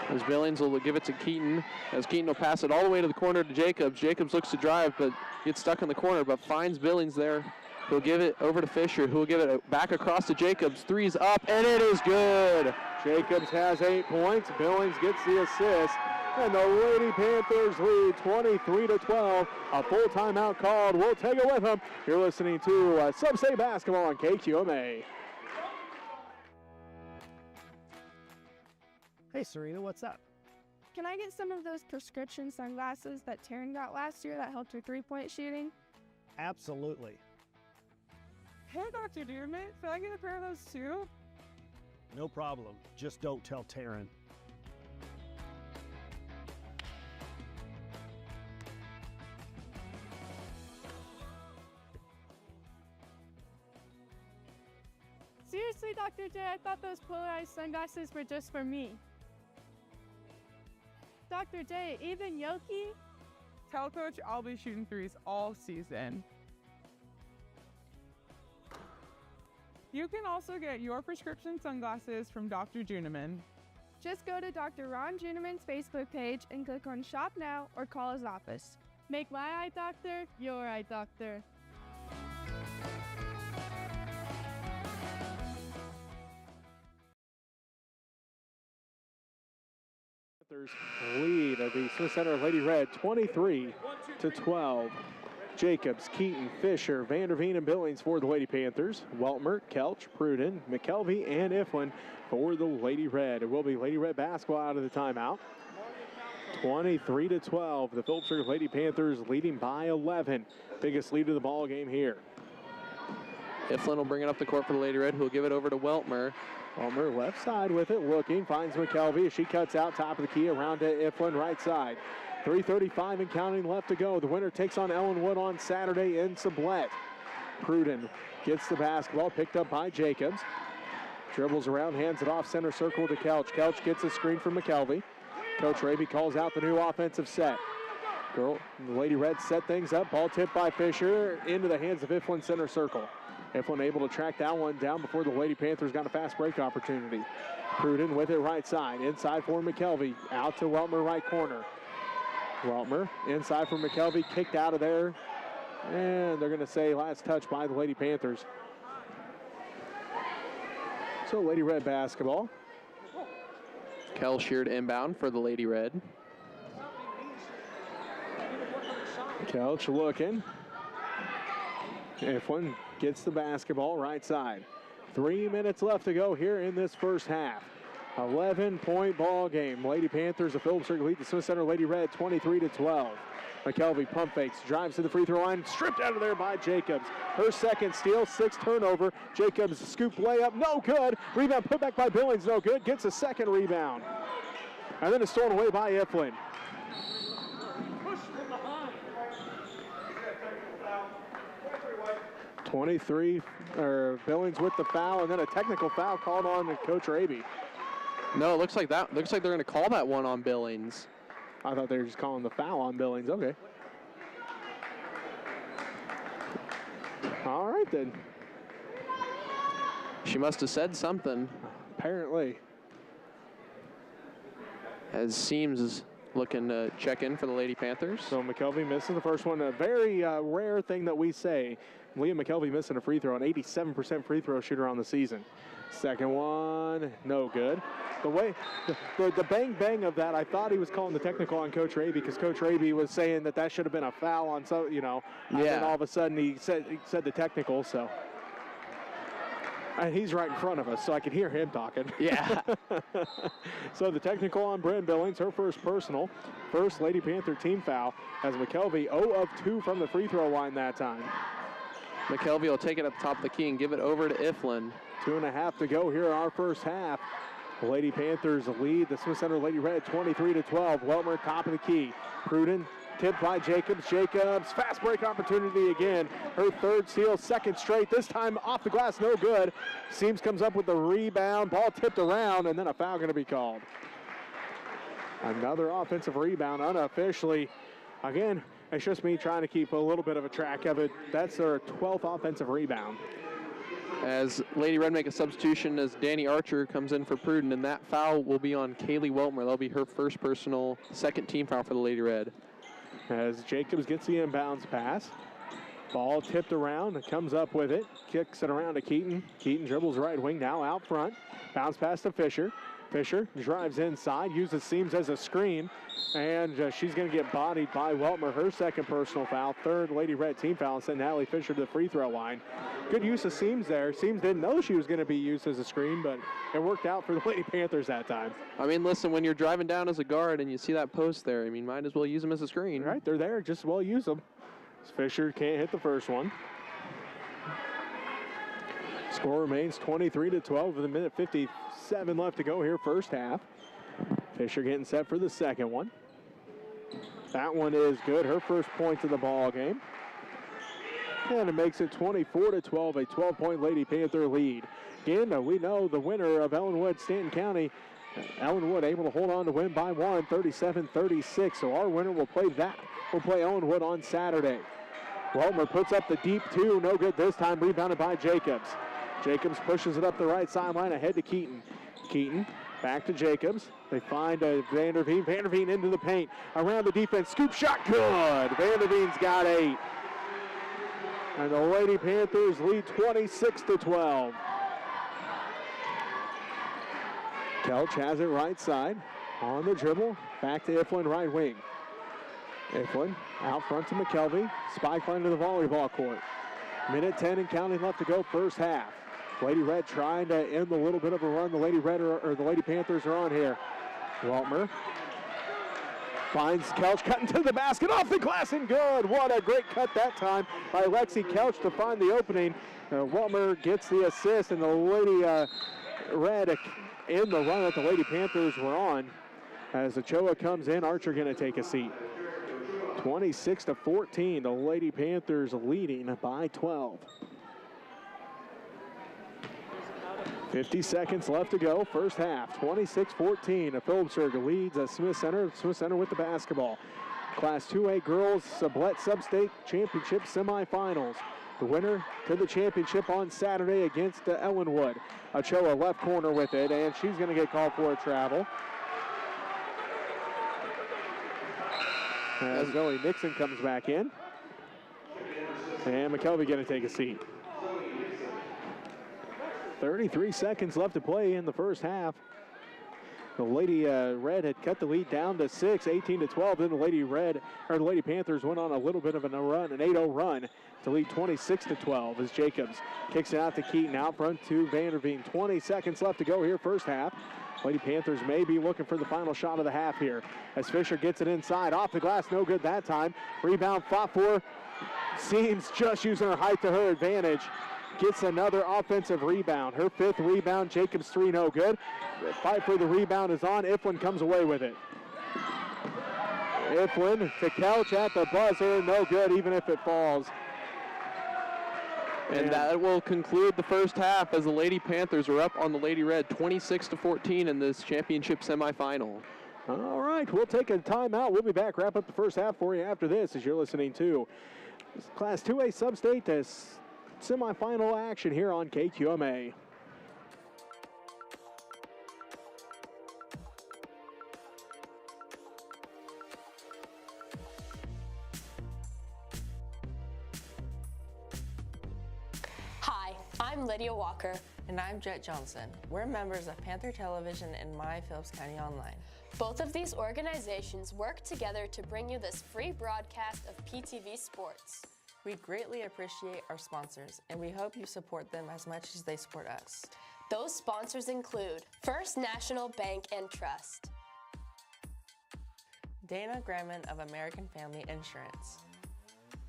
As Billings will give it to Keaton, as Keaton will pass it all the way to the corner to Jacobs. Jacobs looks to drive, but gets stuck in the corner, but finds Billings there. He'll give it over to Fisher, who will give it back across to Jacobs. Three's up, and it is good. Jacobs has 8 points. Billings gets the assist. And the Lady Panthers lead 23-12. A full timeout called. We'll take it with them. You're listening to Sub-State Basketball on KQMA. Hey, Serena, what's up? Can I get some of those prescription sunglasses that Taryn got last year that helped her three-point shooting? Absolutely. Hey, Dr. Dearman, can I get a pair of those too? No problem. Just don't tell Taryn. Seriously, Dr. J, I thought those polarized sunglasses were just for me. Dr. J, even Yoki? Tell Coach I'll be shooting threes all season. You can also get your prescription sunglasses from Dr. Juneman. Just go to Dr. Ron Juneman's Facebook page and click on Shop Now or call his office. Make my eye doctor your eye doctor. Panthers lead the Smith Center Lady Red 23-12. Jacobs, Keaton, Fisher, Vanderveen, and Billings for the Lady Panthers. Weltmer, Kelch, Pruden, McKelvey, and Iflin for the Lady Red. It will be Lady Red basketball out of the timeout. 23-12. The Phillipsburg Lady Panthers leading by 11. Biggest lead of the ball game here. Iflin will bring it up the court for the Lady Red, who will give it over to Weltmer. Weltmer left side with it, looking, finds McKelvey as she cuts out top of the key around to Iflin right side. 3:35 and counting left to go. The winner takes on Ellenwood on Saturday in Sublette. Pruden gets the basketball, picked up by Jacobs. Dribbles around, hands it off center circle to Couch. Couch gets a screen from McKelvey. Coach Raby calls out the new offensive set. The Lady Reds set things up. Ball tipped by Fisher into the hands of Iflin center circle. Iflin able to track that one down before the Lady Panthers got a fast break opportunity. Pruden with it right side. Inside for McKelvey. Out to Weltmer right corner. Weltmer inside for McKelvey, kicked out of there. And they're going to say last touch by the Lady Panthers. So Lady Red basketball. Kel sheared inbound for the Lady Red. Kelch looking. Iflin gets the basketball right side. 3 minutes left to go here in this first half. 11-point ball game. Lady Panthers, the Phillipsburg lead the Smith Center Lady Red 23-12. McKelvey pump fakes, drives to the free throw line, stripped out of there by Jacobs. Her second steal, 6th turnover. Jacobs scoop layup, no good. Rebound put back by Billings, no good. Gets a second rebound. And then it's stolen away by Iflin. Billings with the foul, and then a technical foul called on Coach Raby. No, it looks like they're going to call that one on Billings. I thought they were just calling the foul on Billings. Okay. All right, then. She must have said something. Apparently. As Seams is looking to check in for the Lady Panthers. So McKelvey misses the first one. A very rare thing that we say. Liam McKelvey missing a free throw, an 87% free throw shooter on the season. Second one, no good. The way, the bang of that, I thought he was calling the technical on Coach Raby because Coach Raby was saying that should have been a foul on some, And then all of a sudden he said the technical, so. And he's right in front of us, so I could hear him talking. Yeah. So the technical on Bryn Billings, her first personal. First Lady Panther team foul as McKelvey 0 of 2 from the free throw line that time. McKelvey will take it up top of the key and give it over to Iflin. 2.5 to go here in our first half. The Lady Panthers lead the Smith Center Lady Red 23-12. Weltmer top of the key. Pruden tipped by Jacobs. Jacobs, fast break opportunity again. Her third steal, second straight. This time off the glass, no good. Seams comes up with the rebound. Ball tipped around, and then a foul going to be called. Another offensive rebound unofficially. Again, It's just me trying to keep a little bit of a track of it. That's their 12th offensive rebound. As Lady Red make a substitution as Danny Archer comes in for Pruden, and that foul will be on Kaylee Weltmer. That'll be her first personal second team foul for the Lady Red. As Jacobs gets the inbounds pass. Ball tipped around and comes up with it. Kicks it around to Keaton. Keaton dribbles right wing now out front. Bounce pass to Fisher. Fisher drives inside, uses seams as a screen, and she's going to get bodied by Weltmer. Her second personal foul, third Lady Red team foul, and send Natalie Fisher to the free throw line. Good use of seams there. Seams didn't know she was going to be used as a screen, but it worked out for the Lady Panthers that time. I mean, listen, when you're driving down as a guard and you see that post there, I mean, might as well use them as a screen. Right, they're there, just as well use them. Fisher can't hit the first one. Score remains 23-12 with a minute 57 left to go here first half. Fisher getting set for the second one. That one is good. Her first point of the ball game. And it makes it 24-12, a 12-point Lady Panther lead. Again, we know the winner of Ellenwood, Stanton County. Ellenwood able to hold on to win by one, 37-36. So our winner will play that. We'll play Ellenwood on Saturday. Weltmer puts up the deep two. No good this time. Rebounded by Jacobs. Jacobs pushes it up the right sideline ahead to Keaton. Keaton back to Jacobs. They find Vanderveen. Vanderveen into the paint. Around the defense. Scoop shot. Good. Vanderveen's got 8. And the Lady Panthers lead 26-12. Kelch has it right side. On the dribble. Back to Iflin, right wing. Iflin out front to McKelvey. Spike line to the volleyball court. Minute 10 and counting left to go first half. Lady Red trying to end a little bit of a run. The Lady Red or the Lady Panthers are on here. Weltmer finds Kelch cutting to the basket, off the glass and good. What a great cut that time by Lexi Kelch to find the opening. Weltmer gets the assist, and the Lady Red in the run that the Lady Panthers were on. As Ochoa comes in, Archer going to take a seat. 26-14, the Lady Panthers leading by 12. 50 seconds left to go, first half, 26-14. Phillipsburg leads Smith Center. Smith Center with the basketball. Class 2A Girls Sublette Sub-State Championship Semifinals. The winner to the championship on Saturday against Ellenwood. Ochoa left corner with it, and she's going to get called for a travel. As Zoe Nixon comes back in. And McKelvey going to take a seat. 33 seconds left to play in the first half. The Lady Red had cut the lead down to 6, 18-12. Then the Lady Panthers went on a little bit of a run, an 8-0 run to lead 26-12 as Jacobs kicks it out to Keaton, out front to Vanderveen. 20 seconds left to go here first half. Lady Panthers may be looking for the final shot of the half here as Fisher gets it inside. Off the glass, no good that time. Rebound fought for. Seems just using her height to her advantage. Gets another offensive rebound. Her 5th rebound. Jacobs 3, no good. The fight for the rebound is on. Iflin comes away with it. Iflin to Couch at the buzzer. No good, even if it falls. And that will conclude the first half as the Lady Panthers are up on the Lady Red 26-14 in this championship semifinal. All right, we'll take a timeout. We'll be back, wrap up the first half for you after this as you're listening to Class 2A Sub-State semifinal action here on KQMA. Hi, I'm Lydia Walker. And I'm Jet Johnson. We're members of Panther Television and My Phillips County Online. Both of these organizations work together to bring you this free broadcast of PTV Sports. We greatly appreciate our sponsors, and we hope you support them as much as they support us. Those sponsors include First National Bank and Trust, Dana Graham of American Family Insurance,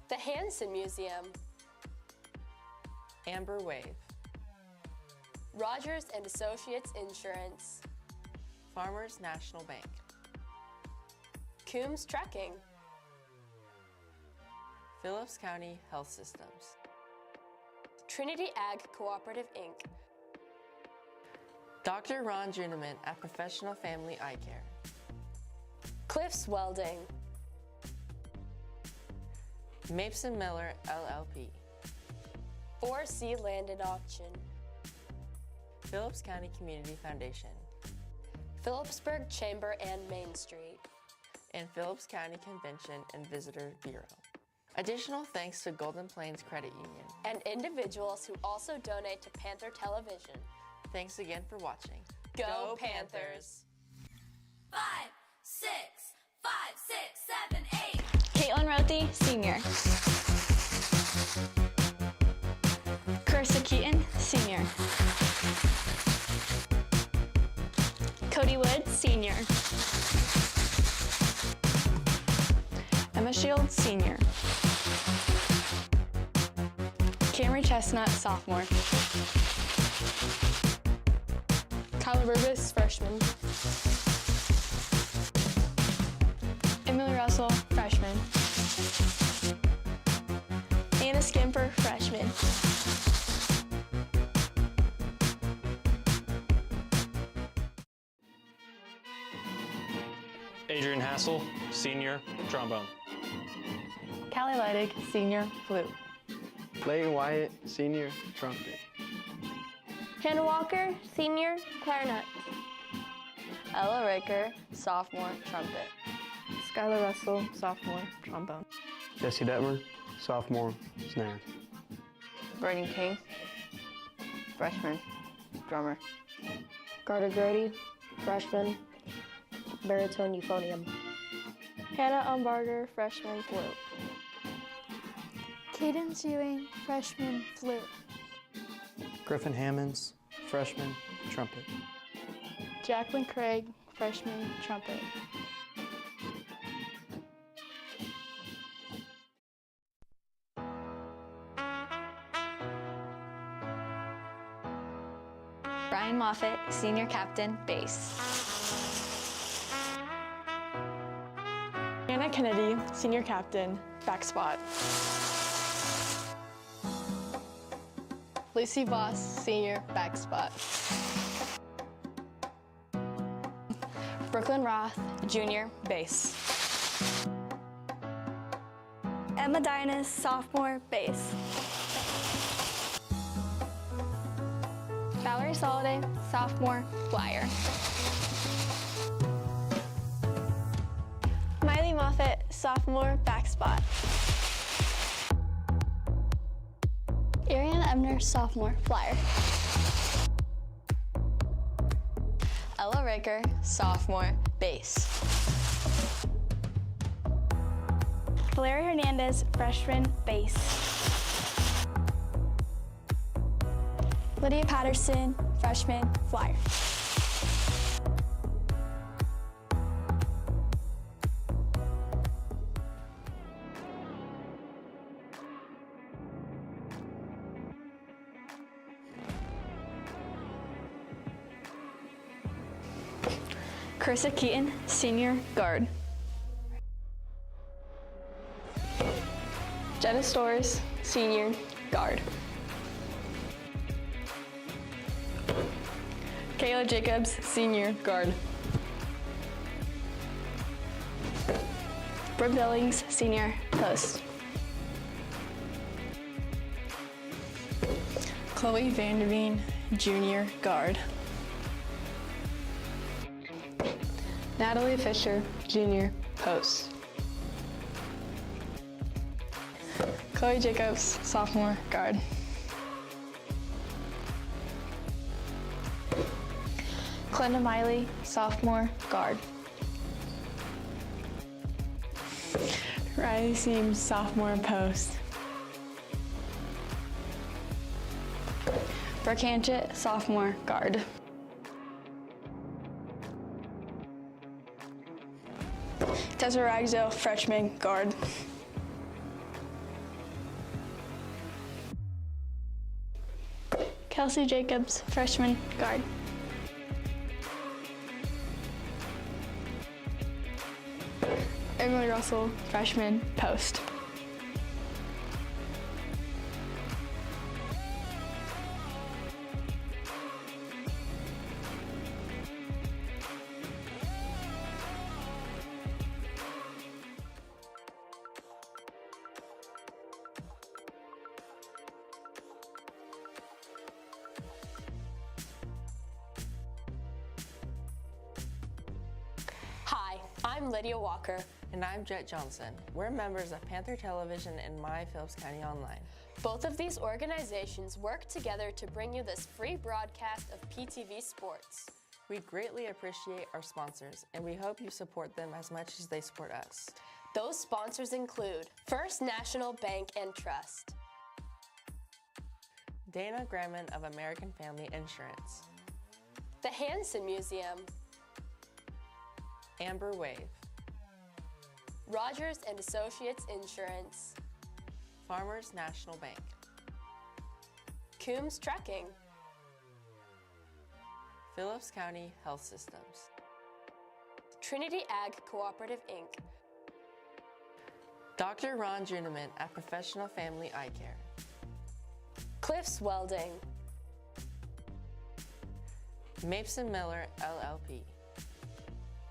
the Hansen Museum, Amber Wave, Rogers and Associates Insurance, Farmers National Bank, Coombs Trucking, Phillips County Health Systems, Trinity Ag Cooperative Inc., Dr. Ron Juneman at Professional Family Eye Care, Cliffs Welding, Mapes & Miller, LLP. 4C Land and Auction. Phillips County Community Foundation. Phillipsburg Chamber and Main Street. And Phillips County Convention and Visitor Bureau. Additional thanks to Golden Plains Credit Union. And individuals who also donate to Panther Television. Thanks again for watching. Go Panthers! 5, 6, 5, 6, 7, 8. Caitlin Rothy, senior. Carissa Keaton, senior. Cody Wood, senior. Emma Shields, senior. Camry Chestnut, sophomore. Kyla Burbis, freshman. Emily Russell, freshman. Anna Skimper, freshman. Adrian Hassel, senior, trombone. Callie Leidig, senior, flute. Leighton Wyatt, senior, trumpet. Hannah Walker, senior, clarinet. Ella Ricker, sophomore, trumpet. Skylar Russell, sophomore, trombone. Jesse Detmer, sophomore, snare. Brayden King, freshman, drummer. Carter Grady, freshman, baritone euphonium. Hannah Umbarger, freshman, flute. Cadence Ewing, freshman, flute. Griffin Hammonds, freshman, trumpet. Jacqueline Craig, freshman, trumpet. Brian Moffitt, senior captain, bass. Anna Kennedy, senior captain, back spot. Lucy Voss, senior, back spot. Brooklyn Roth, junior, bass. Emma Dynas, sophomore, bass. Valerie Soliday, sophomore, flyer. Miley Moffitt, sophomore, back spot. Ariane Ebner, sophomore, flyer. Ella Ricker, sophomore, bass. Valeria Hernandez, freshman, bass. Lydia Patterson, freshman, flyer. Carissa Keaton, senior, guard. Jenna Storrs, senior, guard. Kayla Jacobs, senior, guard. Brooke Billings, senior, post. Chloe Vanderveen, junior, guard. Natalie Fisher, junior, post. Chloe Jacobs, sophomore, guard. Glenda Miley, sophomore, guard. Riley Seams, sophomore, post. Brooke Hanchett, sophomore, guard. Tessa Ragzo, freshman, guard. Kelsey Jacobs, freshman, guard. Emily Russell, freshman, post. I'm Lydia Walker. And I'm Jet Johnson. We're members of Panther Television and My Phillips County Online. Both of these organizations work together to bring you this free broadcast of PTV sports. We greatly appreciate our sponsors, and we hope you support them as much as they support us. Those sponsors include First National Bank and Trust, Dana Graham of American Family Insurance, the Hansen Museum, Amber Wave, Rogers and Associates Insurance, Farmers National Bank, Coombs Trucking, Phillips County Health Systems, Trinity Ag Cooperative Inc., Dr. Ron Juneman at Professional Family Eye Care, Cliffs Welding, Mason Miller LLP,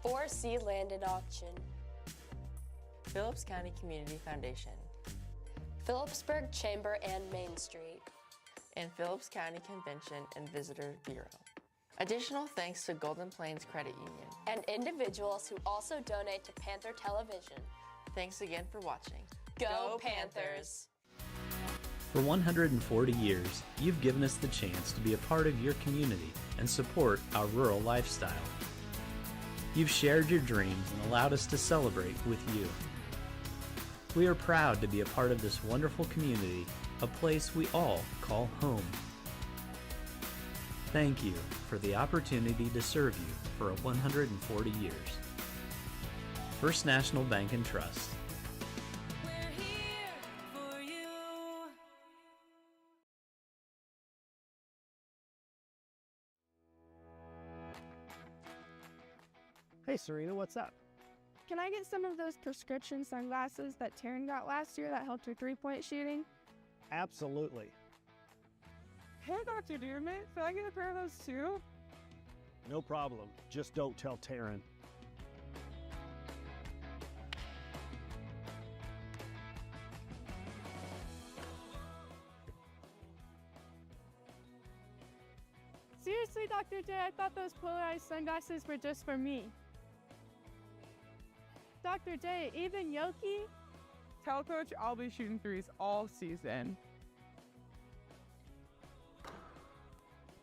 4C Land and Auction, Phillips County Community Foundation, Phillipsburg Chamber and Main Street, and Phillips County Convention and Visitor Bureau. Additional thanks to Golden Plains Credit Union and individuals who also donate to Panther Television. Thanks again for watching. Go Panthers! For 140 years, you've given us the chance to be a part of your community and support our rural lifestyle. You've shared your dreams and allowed us to celebrate with you. We are proud to be a part of this wonderful community, a place we all call home. Thank you for the opportunity to serve you for 140 years. First National Bank and Trust. Hey Serena, what's up? Can I get some of those prescription sunglasses that Taryn got last year that helped her three-point shooting? Absolutely. Hey, Dr. Dearman, can I get a pair of those too? No problem. Just don't tell Taryn. Seriously, Dr. J, I thought those polarized sunglasses were just for me. Dr. J, even Yoki? Tell Coach I'll be shooting threes all season.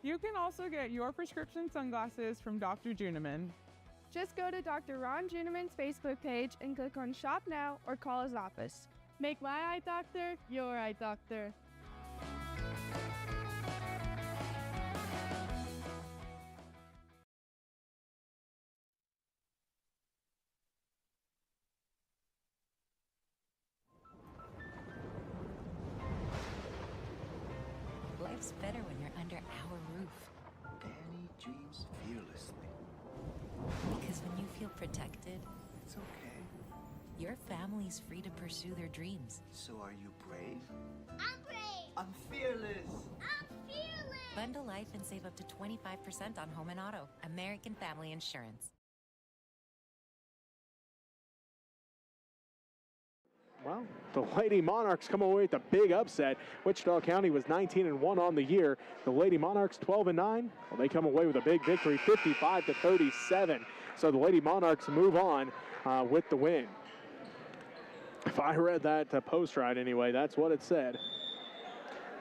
You can also get your prescription sunglasses from Dr. Juneman. Just go to Dr. Ron Juneman's Facebook page and click on Shop Now or call his office. Make my eye doctor your eye doctor. Life's better when you're under our roof. Danny dreams fearlessly. Because when you feel protected, It's okay. your family's free to pursue their dreams. So are you brave? I'm brave. I'm fearless. I'm fearless. Bundle life and save up to 25% on home and auto. American Family Insurance. Well, the Lady Monarchs come away with a big upset. Wichita County was 19-1 on the year. The Lady Monarchs 12-9. Well, they come away with a big victory, 55-37. So the Lady Monarchs move on with the win. If I read that post right anyway, that's what it said.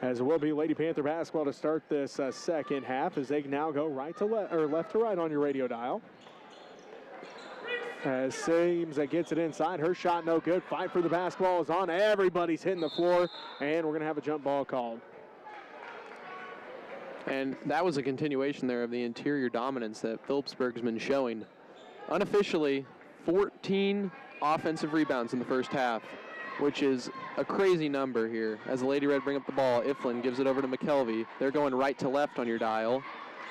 As it will be Lady Panther basketball to start this second half, as they now go right to left to right on your radio dial. As Sims gets it inside, her shot no good. Fight for the basketball is on. Everybody's hitting the floor, and we're going to have a jump ball called. And that was a continuation there of the interior dominance that Phillipsburg's been showing. Unofficially, 14 offensive rebounds in the first half, which is a crazy number here. As the Lady Red bring up the ball, Iflin gives it over to McKelvey. They're going right to left on your dial.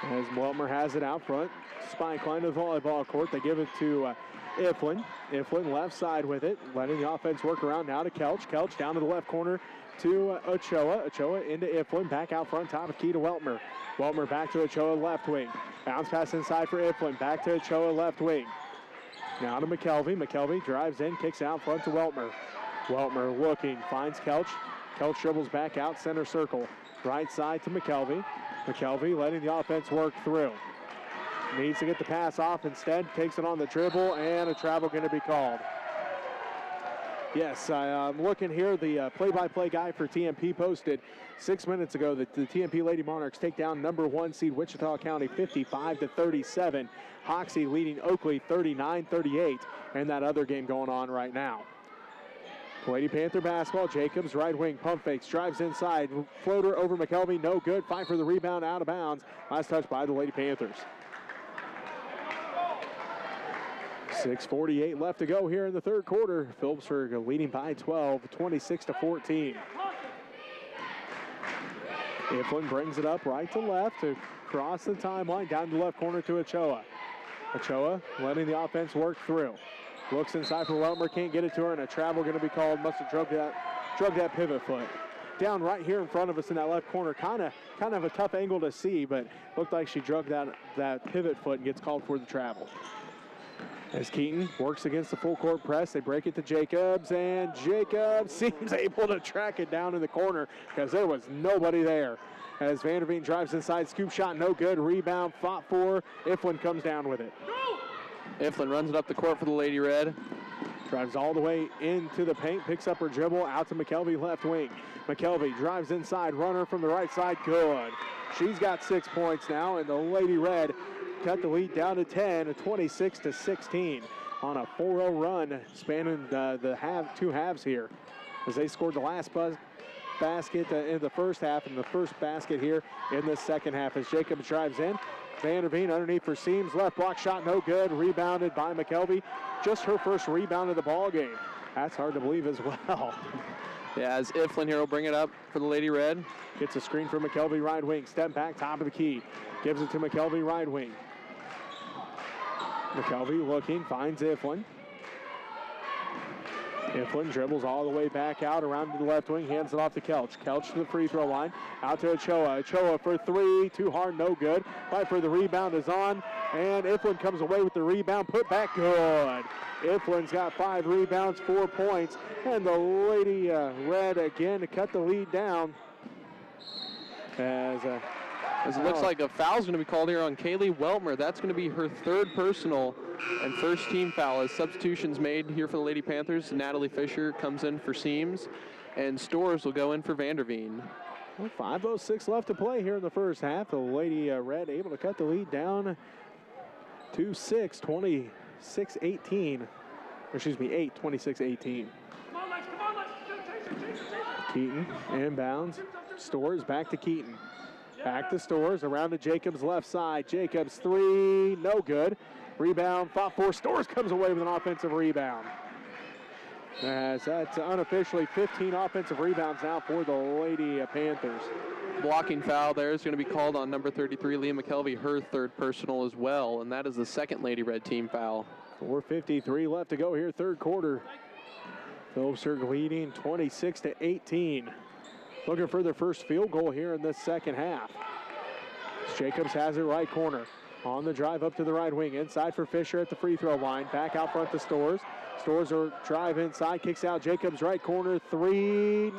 As Weltmer has it out front, spike line to the volleyball court. They give it to Iflin. Iflin left side with it, letting the offense work around now to Kelch. Kelch down to the left corner to Ochoa. Ochoa into Iflin, back out front, top of key to Weltmer. Weltmer back to Ochoa, left wing. Bounce pass inside for Iflin, back to Ochoa, left wing. Now to McKelvey. McKelvey drives in, kicks out front to Weltmer. Weltmer looking, finds Kelch. Kelch dribbles back out, center circle. Right side to McKelvey. McKelvey letting the offense work through. Needs to get the pass off. Instead, takes it on the dribble, and a travel going to be called. Yes, I'm looking here. The play-by-play guy for TMP posted 6 minutes ago that the TMP Lady Monarchs take down number 1 seed Wichita County 55-37. Hoxie leading Oakley 39-38, and that other game going on right now. Lady Panther basketball. Jacobs, right wing, pump fakes, drives inside, floater over McKelvey, no good. Fight for the rebound, out of bounds. Last touch by the Lady Panthers. 6:48 left to go here in the third quarter. Phillipsburg leading by 12, 26-14. Iflin brings it up right to left, across the timeline, down to the left corner to Ochoa. Ochoa letting the offense work through. Looks inside for Weltmer, can't get it to her, and a travel going to be called. Must have drug that pivot foot. Down right here in front of us in that left corner. Kind of a tough angle to see, but looked like she drug that pivot foot and gets called for the travel. As Keaton works against the full court press, they break it to Jacobs, and Jacobs seems able to track it down in the corner because there was nobody there. As Vanderveen drives inside, scoop shot, no good. Rebound, fought for. Iflin comes down with it. Iflin runs it up the court for the Lady Red. Drives all the way into the paint, picks up her dribble, out to McKelvey, left wing. McKelvey drives inside, runner from the right side, good. She's got 6 points now, and the Lady Red cut the lead down to 10, 26-16 on a 4-0 run spanning the two halves here. As they scored the last basket in the first half and the first basket here in the second half. As Jacobs drives in, Vanderveen underneath for Seams, left block shot, no good, rebounded by McKelvey. Just her first rebound of the ball game. That's hard to believe as well. Yeah, as Iflin here will bring it up for the Lady Red. Gets a screen for McKelvey, right wing, step back, top of the key. Gives it to McKelvey, right wing. McKelvey looking, finds Iflin. Iflin dribbles all the way back out around to the left wing, hands it off to Kelch. Kelch to the free throw line, out to Ochoa. Ochoa for three, too hard, no good. Fight for the rebound is on, and Iflin comes away with the rebound, put back, good. Iflin's got 5 rebounds, 4 points, and the Lady Red again to cut the lead down. As it looks like a foul's going to be called here on Kaylee Weltmer. That's going to be her 3rd personal and first team foul as substitutions made here for the Lady Panthers. Natalie Fisher comes in for Seams, and Storrs will go in for Vanderveen. Well, 5:06 left to play here in the first half. The Lady Red able to cut the lead down to 6, 26-18. Excuse me, 8, 26-18. Keaton inbounds. Storrs back to Keaton. Back to Storrs, around to Jacobs' left side. Jacobs, 3, no good. Rebound, fought for. Storrs comes away with an offensive rebound. As that's unofficially 15 offensive rebounds now for the Lady Panthers. Blocking foul there is going to be called on number 33, Leah McKelvey, her 3rd personal as well, and that is the 2nd Lady Red team foul. 4:53 left to go here, 3rd quarter. Phillipsburg leading 26-18. Looking for their first field goal here in this second half. Jacobs has it right corner. On the drive up to the right wing. Inside for Fisher at the free throw line. Back out front to Storrs. Storrs will drive inside. Kicks out Jacobs right corner. 3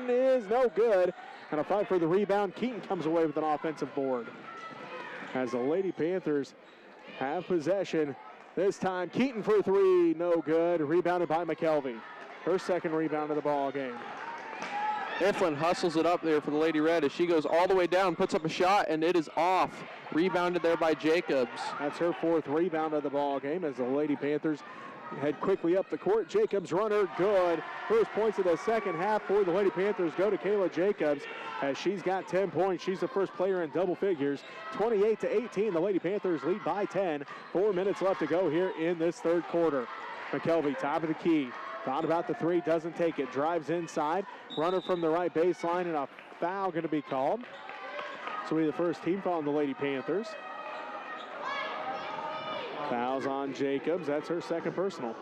is no good. And a fight for the rebound. Keaton comes away with an offensive board. As the Lady Panthers have possession. This time Keaton for 3. No good. Rebounded by McKelvey. Her 2nd rebound of the ball game. Iflin hustles it up there for the Lady Red as she goes all the way down, puts up a shot, and it is off. Rebounded there by Jacobs. That's her 4th rebound of the ball game as the Lady Panthers head quickly up the court. Jacobs runner, good. First points of the second half for the Lady Panthers go to Kayla Jacobs as she's got 10 points. She's the first player in double figures. 28-18, the Lady Panthers lead by 10. 4 minutes left to go here in this 3rd quarter. McKelvey, top of the key. Thought about the 3, doesn't take it. Drives inside. Runner from the right baseline, and a foul going to be called. So we the first team foul on the Lady Panthers. Fouls on Jacobs. That's her 2nd personal.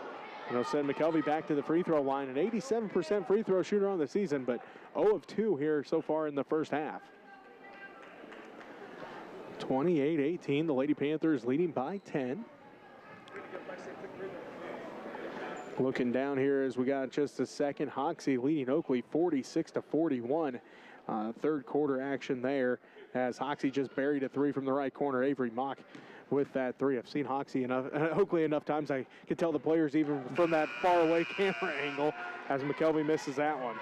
And it'll send McKelvey back to the free throw line. An 87% free throw shooter on the season, but 0 of 2 here so far in the first half. 28-18, the Lady Panthers leading by 10. Looking down here as we got just a second. Hoxie leading Oakley 46-41. 3rd quarter action there as Hoxie just buried a 3 from the right corner. Avery Mock with that three. I've seen Hoxie enough, Oakley enough times I can tell the players even from that far away camera angle as McKelvey misses that one.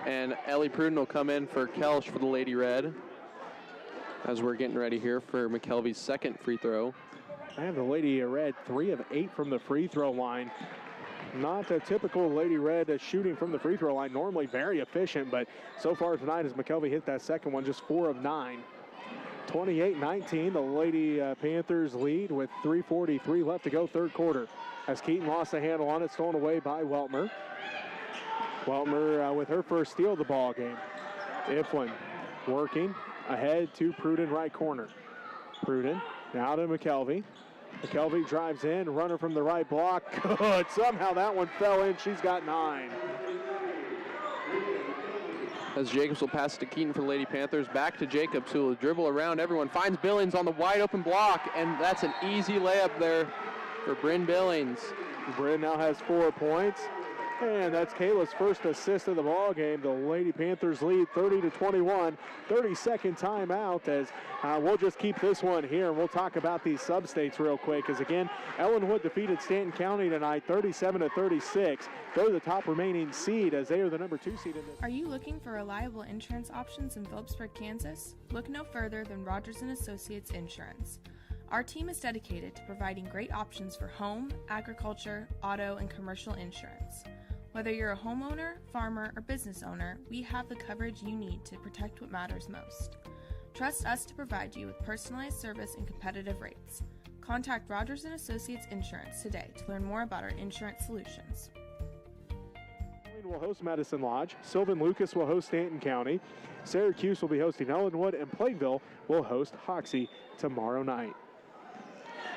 And Ellie Pruden will come in for Kelch for the Lady Red as we're getting ready here for McKelvey's second free throw. I have the Lady Red 3 of 8 from the free throw line. Not a typical Lady Red shooting from the free throw line, normally very efficient, but so far tonight as McKelvey hit that second one, just 4 of 9. 28-19, the Lady Panthers lead with 3:43 left to go, third quarter. As Keaton lost the handle on it, stolen away by Weltmer. Weltmer with her first steal of the ball game. Iflin working ahead to Pruden, right corner. Pruden now to McKelvey. McKelvey drives in, runner from the right block. Good, somehow that one fell in. She's got 9. As Jacobs will pass it to Keaton for the Lady Panthers. Back to Jacobs, who will dribble around everyone. Finds Billings on the wide open block, and that's an easy layup there for Bryn Billings. Bryn now has 4 points, and that's Kayla's first assist of the ball game. The Lady Panthers lead 30-21. 30-second timeout as we'll just keep this one here, and we'll talk about these sub-states real quick. As again, Ellenwood defeated Stanton County tonight 37-36. They're the top remaining seed as they are the number 2 seed in this. Are you looking for reliable insurance options in Phillipsburg, Kansas? Look no further than Rogers & Associates Insurance. Our team is dedicated to providing great options for home, agriculture, auto, and commercial insurance. Whether you're a homeowner, farmer, or business owner, we have the coverage you need to protect what matters most. Trust us to provide you with personalized service and competitive rates. Contact Rogers & Associates Insurance today to learn more about our insurance solutions. Will host Medicine Lodge. Sylvan Lucas will host Stanton County. Syracuse will be hosting Ellenwood, and Plainville will host Hoxie tomorrow night.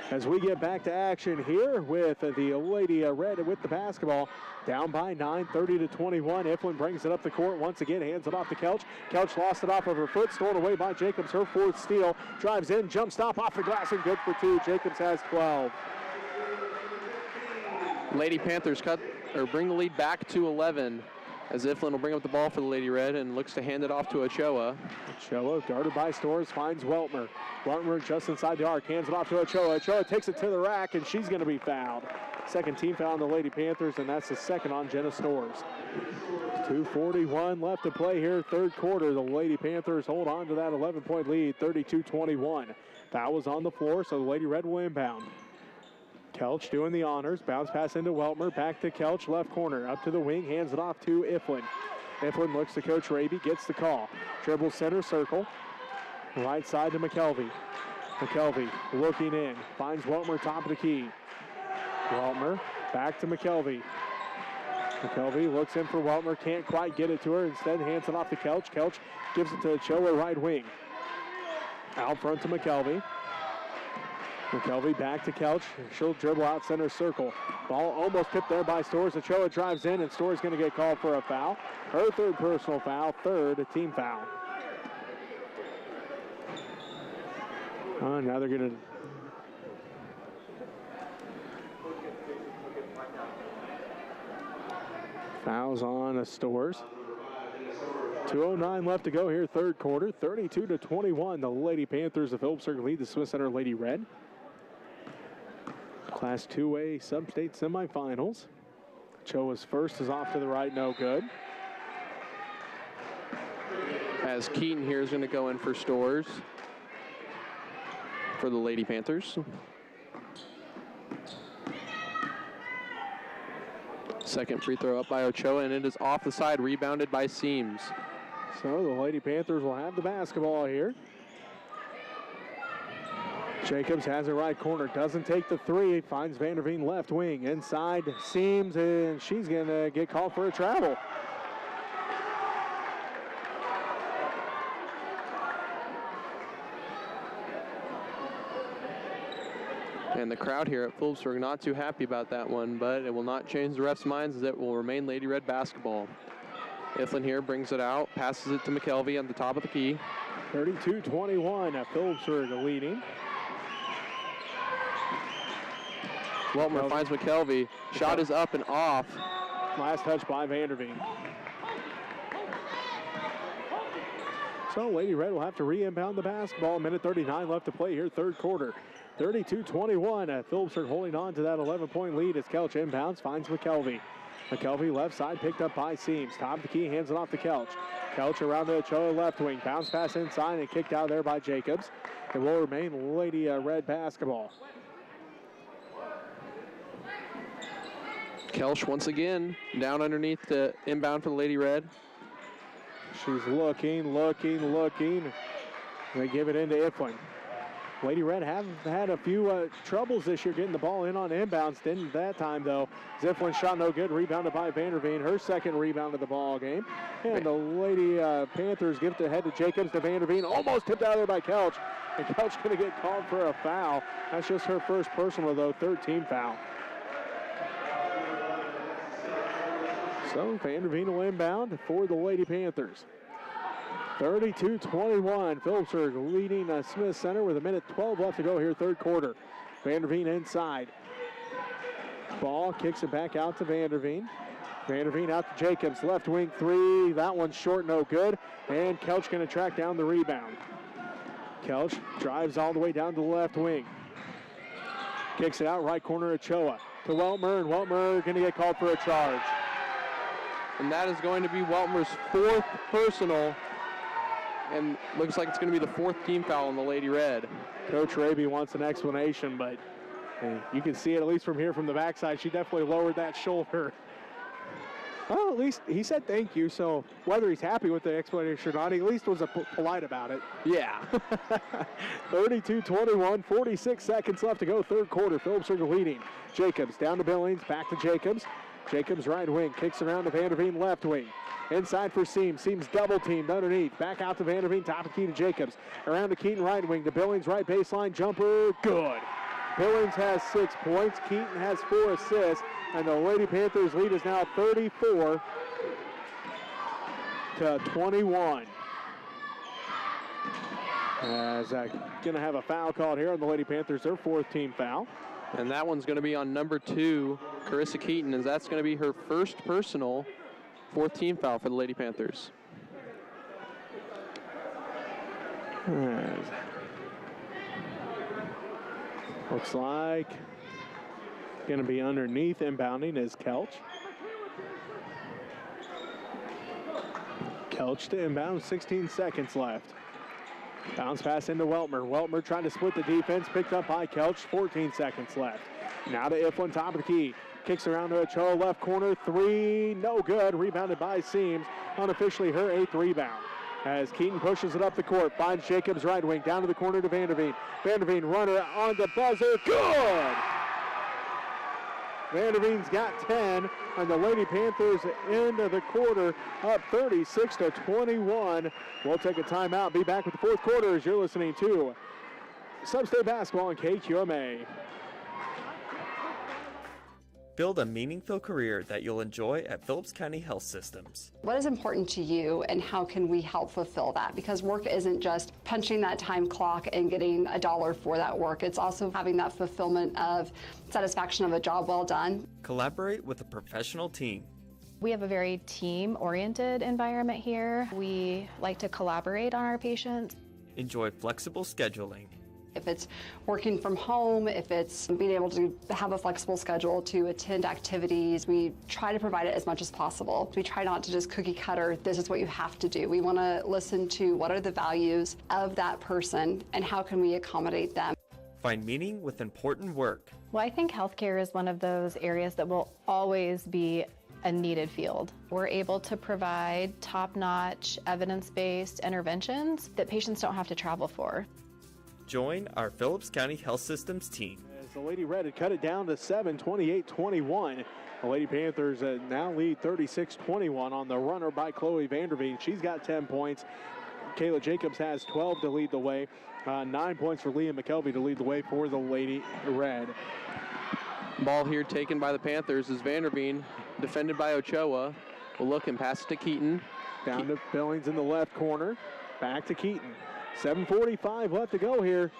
As we get back to action here with the Lady Red with the basketball, down by 9, 30-21. Iflin brings it up the court once again, hands it off to Kelch. Kelch lost it off of her foot, stolen away by Jacobs, her fourth steal. Drives in, jump stop off the glass, and good for 2. Jacobs has 12. Lady Panthers bring the lead back to 11 as Iflin will bring up the ball for the Lady Red and looks to hand it off to Ochoa. Ochoa, guarded by Storrs, finds Weltmer. Weltmer just inside the arc, hands it off to Ochoa. Ochoa takes it to the rack, and she's going to be fouled. Second team foul on the Lady Panthers, and that's the second on Jenna Storrs. 2:41 left to play here, third quarter. The Lady Panthers hold on to that 11-point lead, 32-21. Foul was on the floor, so the Lady Red will inbound. Kelch doing the honors, bounce pass into Weltmer, back to Kelch, left corner, up to the wing, hands it off to Iflin. Iflin looks to Coach Raby, gets the call. Dribbles center circle, right side to McKelvey. McKelvey looking in, finds Weltmer top of the key. Weltmer back to McKelvey. McKelvey looks in for Weltmer, can't quite get it to her, instead hands it off to Kelch. Kelch gives it to Ochoa, right wing. Out front to McKelvey. McKelvey back to Kelch. She'll dribble out center circle. Ball almost tipped there by Storrs. Ochoa drives in, and Storrs going to get called for a foul. Her third personal foul, third team foul. Now they're going to... Fouls on Storrs. 2:09 left to go here, third quarter. 32-21. The Lady Panthers of Phillipsburg lead the Swiss Center Lady Red. Class 2A sub-state semifinals. Ochoa's first is off to the right, no good. As Keaton here is going to go in for Storrs for the Lady Panthers. Second free throw up by Ochoa, and it is off the side, rebounded by Seams. So the Lady Panthers will have the basketball here. Jacobs has it right corner, doesn't take the three, finds Vanderveen left wing, inside Seams, and she's going to get called for a travel. And the crowd here at Phillipsburg not too happy about that one, but it will not change the refs' minds as it will remain Lady Red basketball. Iflin here brings it out, passes it to McKelvey on the top of the key. 32-21, Phillipsburg leading. Weltmer finds McKelvey. Shot is up and off. Last touch by Vanderveen. So Lady Red will have to re-inbound the basketball. Minute 39 left to play here, third quarter. 32-21. Phillipsburg holding on to that 11-point lead as Kelch inbounds, finds McKelvey. McKelvey left side, picked up by Seams. Top of the key, hands it off to Kelch. Kelch around the Ochoa left wing. Bounce pass inside and kicked out there by Jacobs. It will remain Lady Red basketball. Kelch once again down underneath the inbound for the Lady Red. She's looking. They give it into Iflin. Lady Red have had a few troubles this year getting the ball in on inbounds. Didn't that time, though. Ziflin shot no good. Rebounded by Vanderveen. Her second rebound of the ball game. And the Lady Panthers give it ahead to Jacobs to Vanderveen. Almost tipped out of there by Kelch. And Kelch going to get called for a foul. That's just her first personal, though. Third team foul. So Vanderveen will inbound for the Lady Panthers. 32-21. Phillipsburg leading Smith Center with 1:12 left to go here, third quarter. Vanderveen inside. Ball kicks it back out to Vanderveen. Vanderveen out to Jacobs. Left wing three. That one's short, no good. And Kelch going to track down the rebound. Kelch drives all the way down to the left wing. Kicks it out right corner Ochoa to Weltmer, and Weltmer going to get called for a charge. And that is going to be Weltmer's fourth personal. And looks like it's going to be the fourth team foul on the Lady Red. Coach Raby wants an explanation, but you can see it at least from here from the backside. She definitely lowered that shoulder. Well, at least he said thank you, so whether he's happy with the explanation or not, he at least was polite about it. Yeah. 32-21, 46 seconds left to go, third quarter. Phillipsburg leading. Jacobs down to Billings, back to Jacobs. Jacobs right wing, kicks around to Vanderveen left wing. Inside for Seams. Seams double teamed underneath. Back out to Vanderveen. Top of key to Jacobs. Around to Keaton right wing. To Billings right baseline. Jumper. Good. Billings has 6 points. Keaton has 4 assists. And the Lady Panthers lead is now 34-21. As going to have a foul called here on the Lady Panthers. Their fourth team foul. And that one's going to be on number 2, Carissa Keaton, as that's going to be her first personal. Fourth team foul for the Lady Panthers. Looks like going to be underneath inbounding is Kelch. Kelch to inbound, 16 seconds left. Bounce pass into Weltmer. Weltmer trying to split the defense, picked up by Kelch, 14 seconds left. Now to Iflin, top of the key. Kicks around to Ochoa, left corner, three, no good. Rebounded by Seams, unofficially her 8th rebound. As Keaton pushes it up the court, finds Jacobs right wing, down to the corner to Vanderveen. Vanderveen runner on the buzzer, good! Vanderveen's got 10, and the Lady Panthers end of the quarter up 36-21. We'll take a timeout, be back with the fourth quarter as you're listening to Sub-State Basketball on KQMA. Build a meaningful career that you'll enjoy at Phillips County Health Systems. What is important to you and how can we help fulfill that? Because work isn't just punching that time clock and getting $1 for that work. It's also having that fulfillment of satisfaction of a job well done. Collaborate with a professional team. We have a very team-oriented environment here. We like to collaborate on our patients. Enjoy flexible scheduling. If it's working from home, if it's being able to have a flexible schedule to attend activities, we try to provide it as much as possible. We try not to just cookie cutter, this is what you have to do. We want to listen to what are the values of that person and how can we accommodate them. Find meaning with important work. Well, I think healthcare is one of those areas that will always be a needed field. We're able to provide top-notch, evidence-based interventions that patients don't have to travel for. Join our Phillips County Health Systems team. As the Lady Red had cut it down to 7, 28-21. The Lady Panthers now lead 36-21 on the runner by Chloe Vanderveen. She's got 10 points. Kayla Jacobs has 12 to lead the way. 9 points for Leah McKelvey to lead the way for the Lady Red. Ball here taken by the Panthers is Vanderveen, defended by Ochoa. Will look and pass it to Keaton. Down to Billings in the left corner. Back to Keaton. 7:45 left to go here.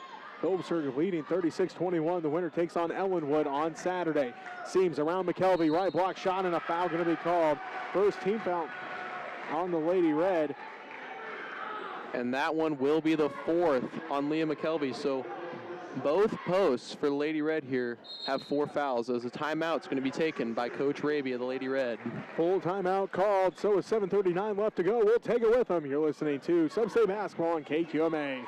Phillipsburg leading 36-21. The winner takes on Ellenwood on Saturday. Seams around McKelvey. Right block shot and a foul going to be called. First team foul on the Lady Red. And that one will be the fourth on Leah McKelvey. So Both posts for the Lady Red here have 4 fouls as a timeout's going to be taken by Coach Raby of the Lady Red. Full timeout called, so with 7:39 left to go, we'll take it with them. You're listening to Sub-State Basketball on KQMA.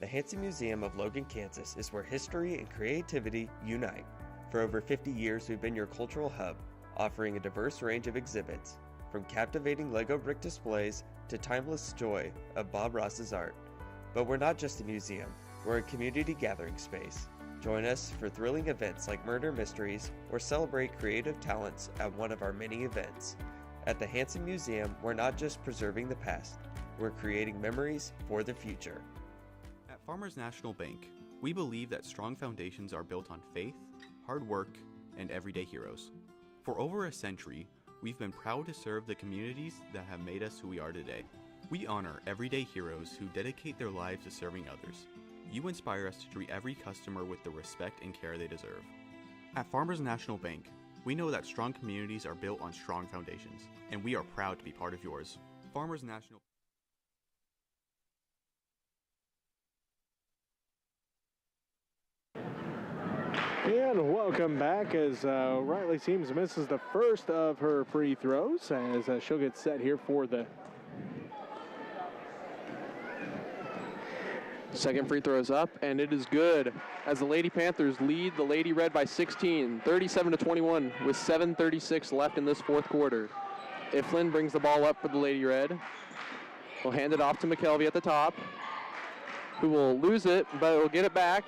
The Hansen Museum of Logan, Kansas is where history and creativity unite. For over 50 years, we've been your cultural hub, offering a diverse range of exhibits, from captivating Lego brick displays to timeless joy of Bob Ross's art. But we're not just a museum, we're a community gathering space. Join us for thrilling events like Murder Mysteries or celebrate creative talents at one of our many events. At the Hansen Museum, we're not just preserving the past, we're creating memories for the future. At Farmers National Bank, we believe that strong foundations are built on faith, hard work, and everyday heroes. For over a century, we've been proud to serve the communities that have made us who we are today. We honor everyday heroes who dedicate their lives to serving others. You inspire us to treat every customer with the respect and care they deserve. At Farmers National Bank, we know that strong communities are built on strong foundations, and we are proud to be part of yours. Farmers National. And welcome back as Riley Seams misses the first of her free throws as she'll get set here for the second free throw is up, and it is good as the Lady Panthers lead the Lady Red by 16, 37-21 with 7:36 left in this fourth quarter. Iflin brings the ball up for the Lady Red. We'll hand it off to McKelvey at the top, who will lose it, but will get it back.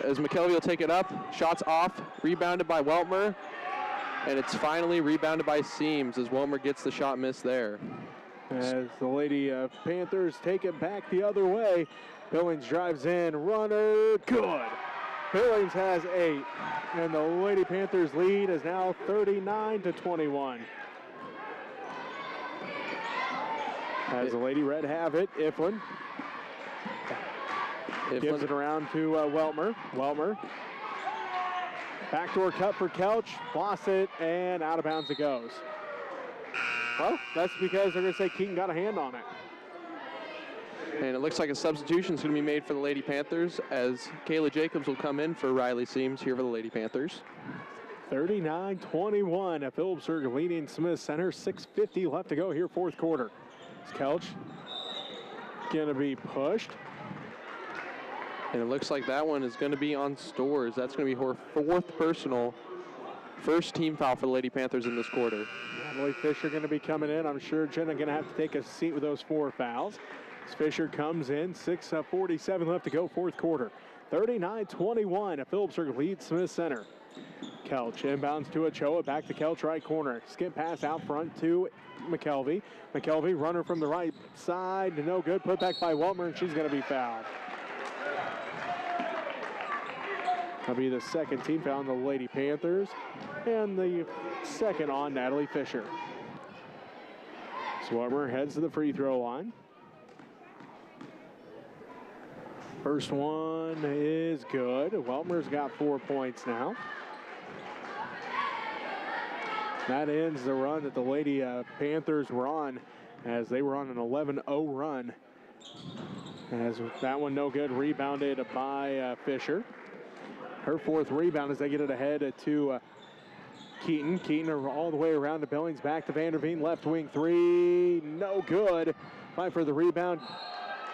As McKelvey will take it up, shots off, rebounded by Weltmer, and it's finally rebounded by Seams as Weltmer gets the shot missed there. As the Lady Panthers take it back the other way, Billings drives in, runner, good. Billings has 8, and the Lady Panthers lead is now 39-21. As the Lady Red have it, Iflin gives it around to Weltmer. Weltmer, backdoor cut for Kelch, lost it, and out of bounds it goes. Well, that's because they're going to say Keaton got a hand on it. And it looks like a substitution is going to be made for the Lady Panthers as Kayla Jacobs will come in for Riley Seams here for the Lady Panthers. 39-21 at Phillipsburg leading Smith Center. 6:50 left to go here, fourth quarter. It's Kelch going to be pushed. And it looks like that one is going to be on Stores. That's going to be her 4th personal, first team foul for the Lady Panthers in this quarter. Natalie Fisher going to be coming in. I'm sure Jenna going to have to take a seat with those 4 fouls. As Fisher comes in, 6:47 left to go, fourth quarter. 39-21 at Phillipsburg leads Smith Center. Kelch inbounds to Ochoa, back to Kelch, right corner. Skip pass out front to McKelvey. McKelvey, runner from the right side, no good. Put back by Weltmer, and she's going to be fouled. That'll be the second team foul on the Lady Panthers, and the second on Natalie Fisher. Weltmer heads to the free throw line. First one is good. Weltmer's got 4 points now. That ends the run that the Lady Panthers were on, as they were on an 11-0 run. As that one no good, rebounded by Fisher. Her 4th rebound as they get it ahead to Keaton. Keaton all the way around to Billings, back to Vanderveen, left wing 3, no good. Fight for the rebound,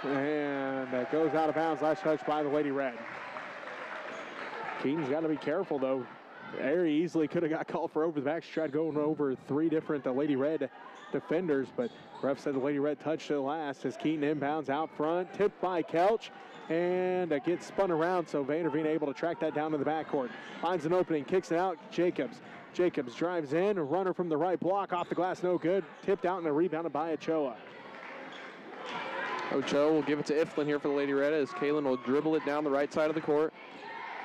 and that goes out of bounds. Last touch by the Lady Red. Keaton's got to be careful though. Very easily could have got called for over the back. She tried going over 3 different Lady Red defenders, but ref said the Lady Red touched it last as Keaton inbounds out front, tipped by Kelch, and it gets spun around, so Vanderveen able to track that down to the backcourt. Finds an opening, kicks it out, Jacobs. Jacobs drives in, a runner from the right block, off the glass, no good. Tipped out and rebounded by Ochoa. Ochoa will give it to Iflin here for the Lady Red as Kaylin will dribble it down the right side of the court.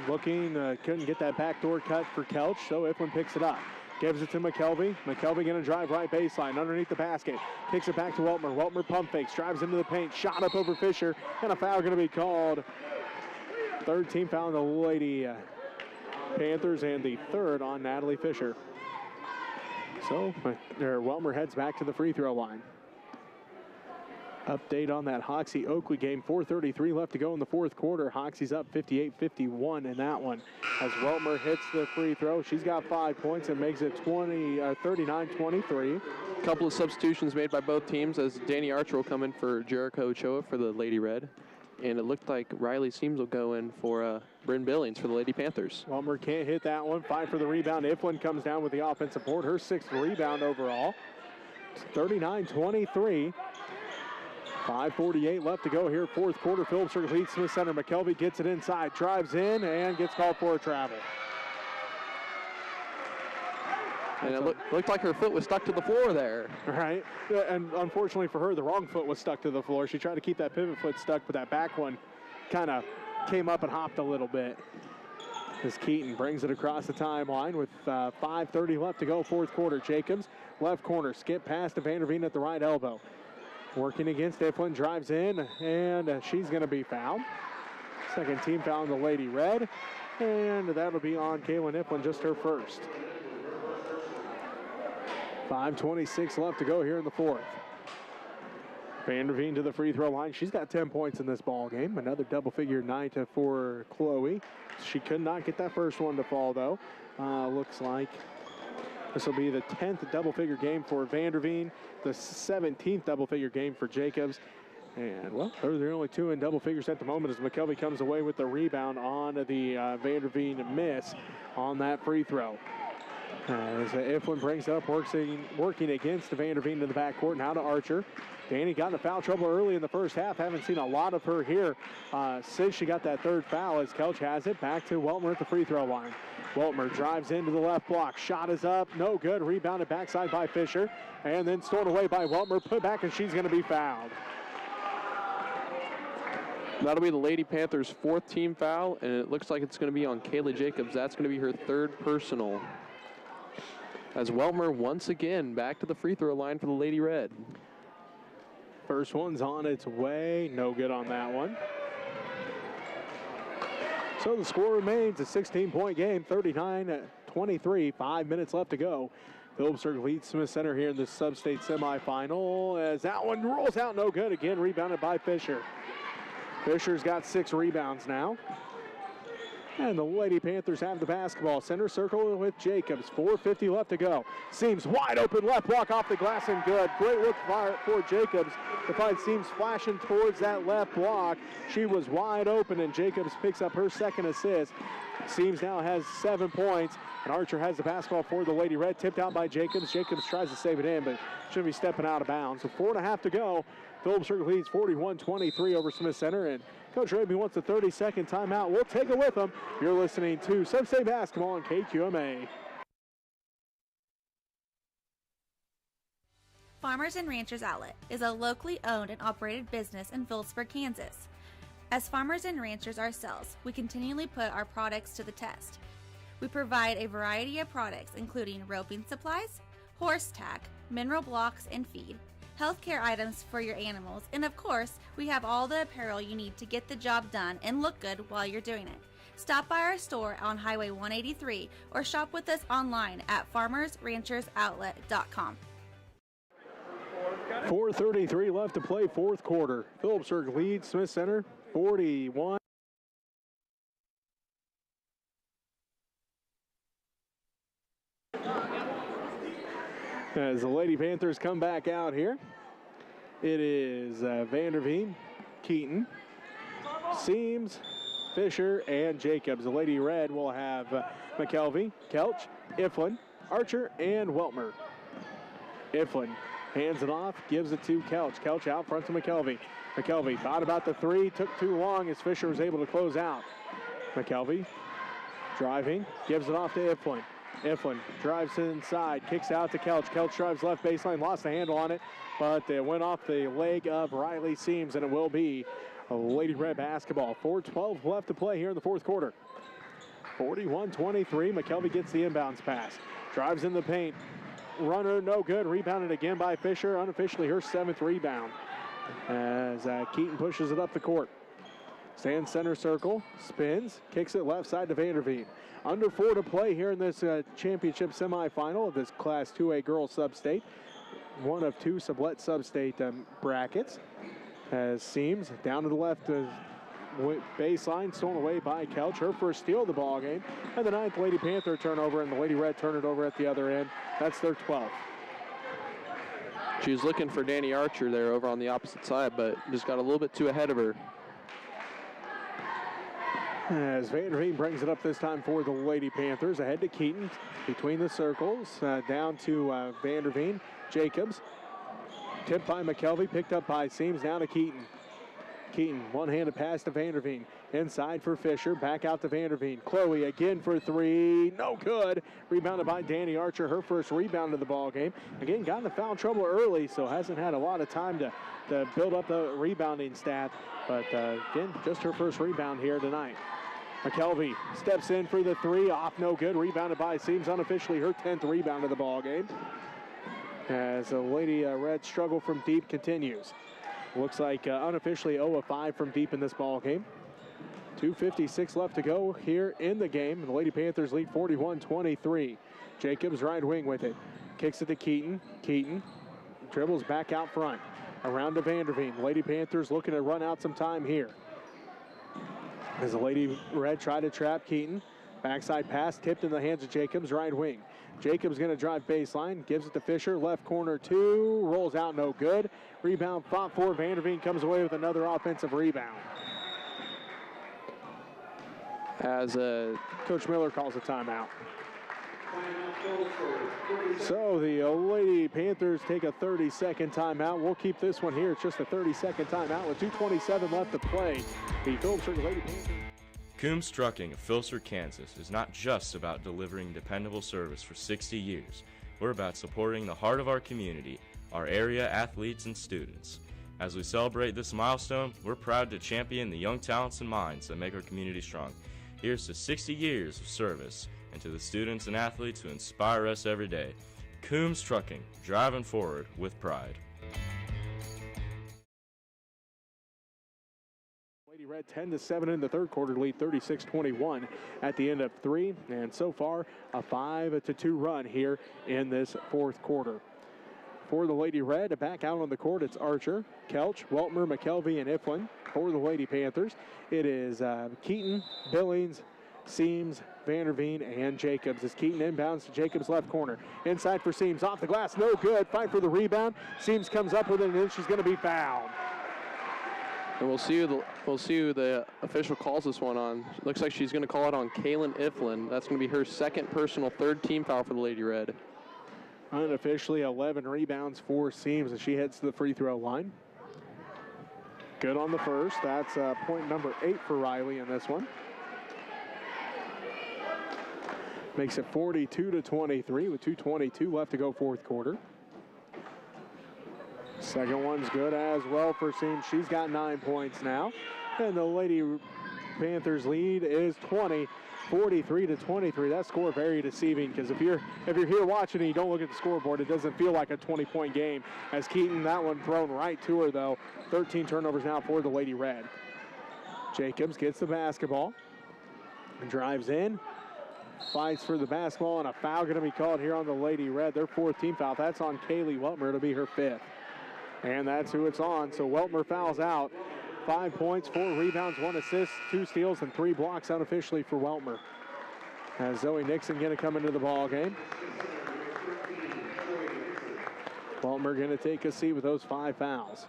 Looking, couldn't get that backdoor cut for Kelch, so Iflin picks it up. Gives it to McKelvey. McKelvey going to drive right baseline underneath the basket. Kicks it back to Weltmer. Weltmer pump fakes, drives into the paint, shot up over Fisher, and a foul going to be called. 3rd team foul on the Lady Panthers and the 3rd on Natalie Fisher. So Weltmer heads back to the free throw line. Update on that Hoxie-Oakley game. 4:33 left to go in the fourth quarter. Hoxie's up 58-51 in that one. As Weltmer hits the free throw, she's got 5 points and makes it 39-23. A couple of substitutions made by both teams as Danny Archer will come in for Jericho Ochoa for the Lady Red. And it looked like Riley Seams will go in for Bryn Billings for the Lady Panthers. Weltmer can't hit that one. Fight for the rebound. Iflin comes down with the offensive board. Her 6th rebound overall. 39-23. 5:48 left to go here, fourth quarter. Phillipsburg leads Smith Center. McKelvey gets it inside, drives in, and gets called for a travel. And it looked like her foot was stuck to the floor there. Right, and unfortunately for her, the wrong foot was stuck to the floor. She tried to keep that pivot foot stuck, but that back one kind of came up and hopped a little bit. As Keaton brings it across the timeline with 5:30 left to go, fourth quarter. Jacobs, left corner, skip pass to Vanderveen at the right elbow. Working against Iflin, drives in, and she's going to be fouled. Second team foul on the Lady Red, and that'll be on Kaylin Iflin, just her first. 5:26 left to go here in the fourth. Vanderveen to the free throw line. She's got 10 points in this ball game. Another double-figure night for Chloe. She could not get that first one to fall, though. Looks like this will be the 10th double-figure game for Vanderveen, the 17th double-figure game for Jacobs. And, well, those are the only two in double figures at the moment as McKelvey comes away with the rebound on the Vanderveen miss on that free throw. As Iflin brings it up, working against the Vanderveen in the backcourt. Now to Archer. Danny got into foul trouble early in the first half. Haven't seen a lot of her here since she got that third foul as Kelch has it. Back to Weltmer at the free throw line. Weltmer drives into the left block. Shot is up. No good. Rebounded backside by Fisher. And then stolen away by Weltmer. Put back, and she's going to be fouled. That'll be the Lady Panthers' fourth team foul, and it looks like it's going to be on Kayla Jacobs. That's going to be her third personal. As Weltmer once again back to the free throw line for the Lady Red. First one's on its way. No good on that one. So the score remains a 16-point game, 39-23, 5 minutes left to go. Phillipsburg leads Smith Center here in the sub-state semifinal as that one rolls out, no good. Again, rebounded by Fisher. Fisher's got 6 rebounds now. And the Lady Panthers have the basketball. Center circle with Jacobs. 4:50 left to go. Seems wide open, left block off the glass and good. Great look for Jacobs to find Seams flashing towards that left block. She was wide open, and Jacobs picks up her second assist. Seams now has 7 points, and Archer has the basketball for the Lady Red. Tipped out by Jacobs. Jacobs tries to save it in, but should be stepping out of bounds. So 4.5 to go. Phillipsburg leads 41-23 over Smith Center, and Coach Raby wants a 30-second timeout. We'll take it with him. You're listening to Sub-State Basketball on KQMA. Farmers and Ranchers Outlet is a locally owned and operated business in Phillipsburg, Kansas. As farmers and ranchers ourselves, we continually put our products to the test. We provide a variety of products including roping supplies, horse tack, mineral blocks and feed, healthcare items for your animals, and of course, we have all the apparel you need to get the job done and look good while you're doing it. Stop by our store on Highway 183 or shop with us online at farmersranchersoutlet.com. 4:33 left to play, fourth quarter. Phillipsburg leads Smith Center 41. As the Lady Panthers come back out here, it is Vanderveen, Keaton, Seams, Fisher, and Jacobs. The Lady Red will have McKelvey, Kelch, Iflin, Archer, and Weltmer. Iflin hands it off, gives it to Kelch. Kelch out front to McKelvey. McKelvey thought about the three, took too long as Fisher was able to close out. McKelvey driving, gives it off to Iflin. Iflin drives inside, kicks out to Kelch. Kelch drives left baseline, lost the handle on it, but it went off the leg of Riley Seams, and it will be a Lady Red basketball. 4:12 left to play here in the fourth quarter. 41-23, McKelvey gets the inbounds pass. Drives in the paint. Runner, no good. Rebounded again by Fisher. Unofficially her 7th rebound as Keaton pushes it up the court. Stands center circle, spins, kicks it left side to Vanderveen. Under 4 to play here in this championship semifinal of this Class 2A girls sub-state. One of 2 Sublette sub-state brackets. As Seams down to the left baseline, stolen away by Kelch. Her first steal of the ball game. And the 9th Lady Panther turnover, and the Lady Red turn it over at the other end. That's their 12th. She was looking for Danny Archer there over on the opposite side, but just got a little bit too ahead of her. As Vanderveen brings it up this time for the Lady Panthers, ahead to Keaton, between the circles, down to Vanderveen. Jacobs, tipped by McKelvey, picked up by Seams, down to Keaton. Keaton, one-handed pass to Vanderveen. Inside for Fisher, back out to Vanderveen. Chloe again for three, no good. Rebounded by Danny Archer, her first rebound of the ball game. Again, got into foul trouble early, so hasn't had a lot of time to build up the rebounding stat. But again, just her first rebound here tonight. McKelvey steps in for the three, off no good. Rebounded by Seams, unofficially her 10th rebound of the ball game. As the Lady Red struggle from deep continues. Looks like unofficially 0 of 5 from deep in this ball game. 2:56 left to go here in the game. The Lady Panthers lead 41-23. Jacobs right wing with it. Kicks it to Keaton. Keaton dribbles back out front. Around to Vanderveen. Lady Panthers looking to run out some time here. As the Lady Red try to trap Keaton. Backside pass tipped in the hands of Jacobs, right wing. Jacobs going to drive baseline, gives it to Fisher, left corner two, rolls out, no good. Rebound fought for, Vanderveen comes away with another offensive rebound. As Coach Miller calls a timeout. So the Lady Panthers take a 30-second timeout. We'll keep this one here. It's just a 30-second timeout with 2:27 left to play. The Phillipsburg Lady Panthers. Coombs Trucking of Phillipsburg, Kansas is not just about delivering dependable service for 60 years. We're about supporting the heart of our community, our area athletes and students. As we celebrate this milestone, we're proud to champion the young talents and minds that make our community strong. Here's to 60 years of service, and to the students and athletes who inspire us every day. Coombs Trucking, driving forward with pride. Lady Red 10-7 in the third quarter, lead 36-21 at the end of three, and so far a 5-2 run here in this fourth quarter. For the Lady Red, back out on the court, it's Archer, Kelch, Weltmer, McKelvey, and Iflin. For the Lady Panthers, it is Keaton, Billings, Seams, Vanderveen, and Jacobs. As Keaton inbounds to Jacobs' left corner. Inside for Seams, off the glass, no good. Fight for the rebound. Seams comes up with it, and then she's going to be fouled. And we'll see who the official calls this one on. Looks like she's going to call it on Kaylin Iflin. That's going to be her second personal, third team foul for the Lady Red. Unofficially 11 rebounds for Seams as she heads to the free throw line. Good on the first. That's point number 8 for Riley in this one. Makes it 42-23 with 2:22 left to go fourth quarter. Second one's good as well for Seams. She's got 9 points now. And the Lady Panthers lead is 20, 43-23. That score very deceiving because if you're here watching and you don't look at the scoreboard, it doesn't feel like a 20-point game. As Keaton, that one thrown right to her though. 13 turnovers now for the Lady Red. Jacobs gets the basketball and drives in. Fights for the basketball, and a foul going to be called here on the Lady Red. Their fourth team foul. That's on Kaylee Weltmer. It'll be her fifth. And that's who it's on. So Weltmer fouls out. 5 points, 4 rebounds, 1 assist, 2 steals, and 3 blocks unofficially for Weltmer. As Zoe Nixon going to come into the ball game. Weltmer going to take a seat with those 5 fouls.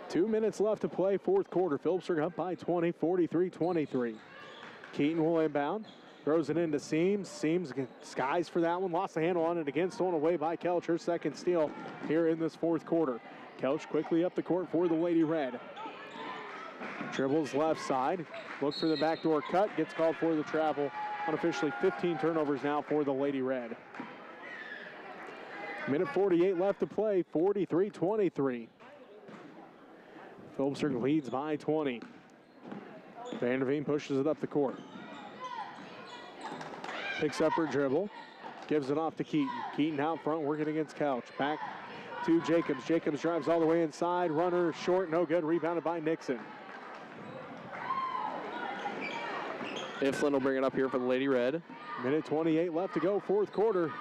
2 minutes left to play, fourth quarter. Phillipsburg up by 20, 43-23. Keaton will inbound. Throws it into Seams. Seams skies for that one. Lost the handle on it again. Stolen away by Kelch. Her second steal here in this fourth quarter. Kelch quickly up the court for the Lady Red. Dribbles left side. Look for the backdoor cut. Gets called for the travel. Unofficially 15 turnovers now for the Lady Red. Minute 48 left to play. 43-23. Phillipsburg leads by 20. Vanderveen pushes it up the court. Picks up her dribble, gives it off to Keaton. Keaton out front, working against Couch. Back to Jacobs. Jacobs drives all the way inside. Runner short, no good. Rebounded by Nixon. Iflin will bring it up here for the Lady Red. Minute 28 left to go, fourth quarter.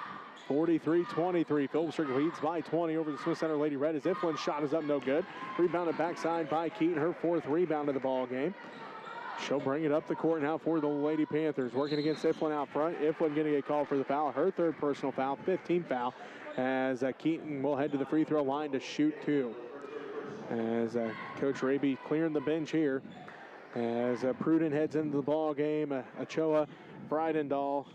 43-23. Phillipsburg leads by 20 over the Smith Center Lady Red as Iflin's shot is up, no good. Rebounded backside by Keaton, her fourth rebound of the ball game. She'll bring it up the court now for the Lady Panthers. Working against Iflin out front. Iflin getting a call for the foul. Her third personal foul, 15th foul, as Keaton will head to the free throw line to shoot two. As Coach Raby clearing the bench here. As Pruden heads into the ball game. Ochoa, Breidendahl.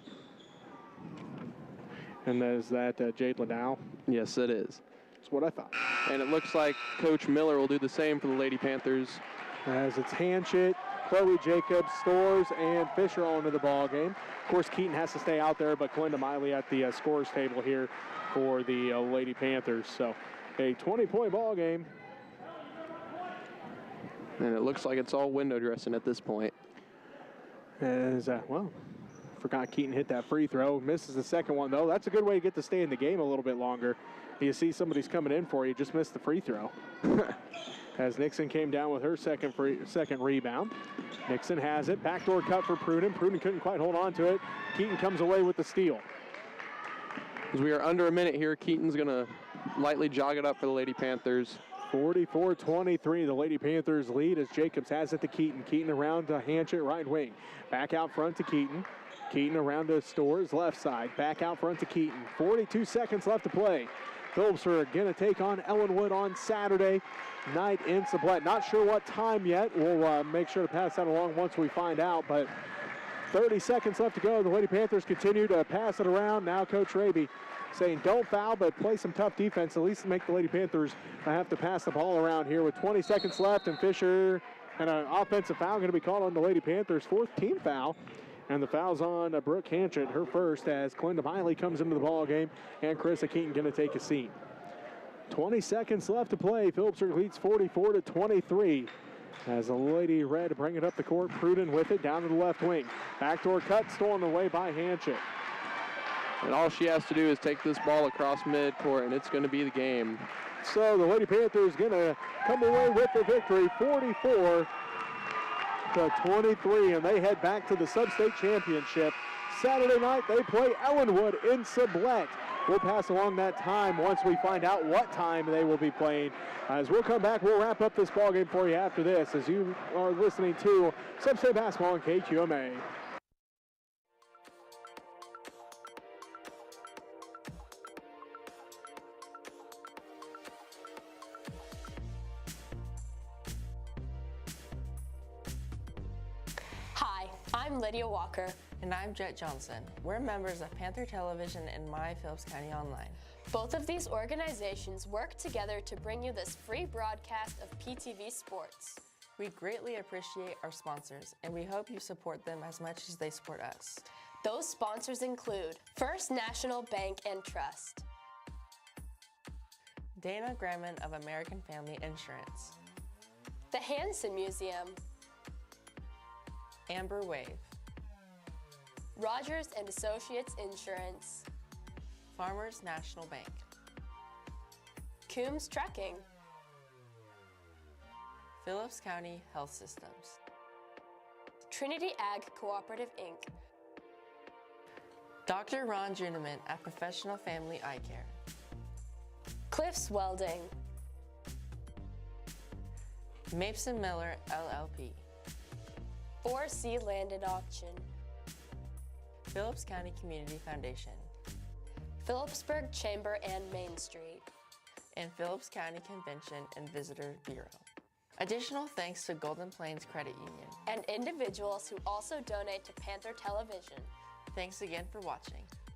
And is that Jade Ladow? Yes, it is. That's what I thought. And it looks like Coach Miller will do the same for the Lady Panthers. As it's Hanchett, Chloe Jacobs, Stores, and Fisher all into the ball game. Of course, Keaton has to stay out there, but Glinda Miley at the scorers table here for the Lady Panthers. So a 20-point ball game. And it looks like it's all window dressing at this point. As, forgot Keaton hit that free throw. Misses the second one, though. That's a good way to get to stay in the game a little bit longer. You see somebody's coming in for you, just missed the free throw. As Nixon came down with her second rebound. Nixon has it. Backdoor cut for Pruden. Pruden couldn't quite hold on to it. Keaton comes away with the steal. As we are under a minute here, Keaton's going to lightly jog it up for the Lady Panthers. 44-23, the Lady Panthers lead as Jacobs has it to Keaton. Keaton around to Hanchett, right wing. Back out front to Keaton. Keaton around to Stores, left side. Back out front to Keaton. 42 seconds left to play. Phillipsburg going to take on Ellenwood on Saturday night in Sublette. Not sure what time yet. We'll make sure to pass that along once we find out, but 30 seconds left to go. The Lady Panthers continue to pass it around. Now Coach Raby saying don't foul, but play some tough defense, at least make the Lady Panthers have to pass the ball around here with 20 seconds left, and Fisher and an offensive foul going to be called on the Lady Panthers, fourth team foul. And the foul's on Brooke Hanchett, her first, as Glinda Miley comes into the ball game, and Carissa Keaton going to take a seat. 20 seconds left to play. Phillipsburg leads 44-23. As the Lady Red bring it up the court, Pruden with it down to the left wing. Backdoor cut stolen away by Hanchett. And all she has to do is take this ball across midcourt, and it's going to be the game. So the Lady Panthers going to come away with the victory, 44-23, and they head back to the Sub-State Championship. Saturday night, they play Ellenwood in Sublette. We'll pass along that time once we find out what time they will be playing. As we'll come back, we'll wrap up this ball game for you after this, as you are listening to Sub-State Basketball on KQMA. Hi, I'm Lydia Walker. And I'm Jet Johnson. We're members of Panther Television and My Phillips County Online. Both of these organizations work together to bring you this free broadcast of PTV Sports. We greatly appreciate our sponsors, and we hope you support them as much as they support us. Those sponsors include First National Bank and Trust, Dana Graham of American Family Insurance, the Hansen Museum, Amber Wave, Rogers and Associates Insurance, Farmers National Bank, Coombs Trucking, Phillips County Health Systems, Trinity Ag Cooperative Inc., Dr. Ron Juneman at Professional Family Eye Care, Cliffs Welding, Mason Miller LLP, 4C Land and Auction, Phillips County Community Foundation, Phillipsburg Chamber and Main Street, and Phillips County Convention and Visitor Bureau. Additional thanks to Golden Plains Credit Union and individuals who also donate to Panther Television. Thanks again for watching.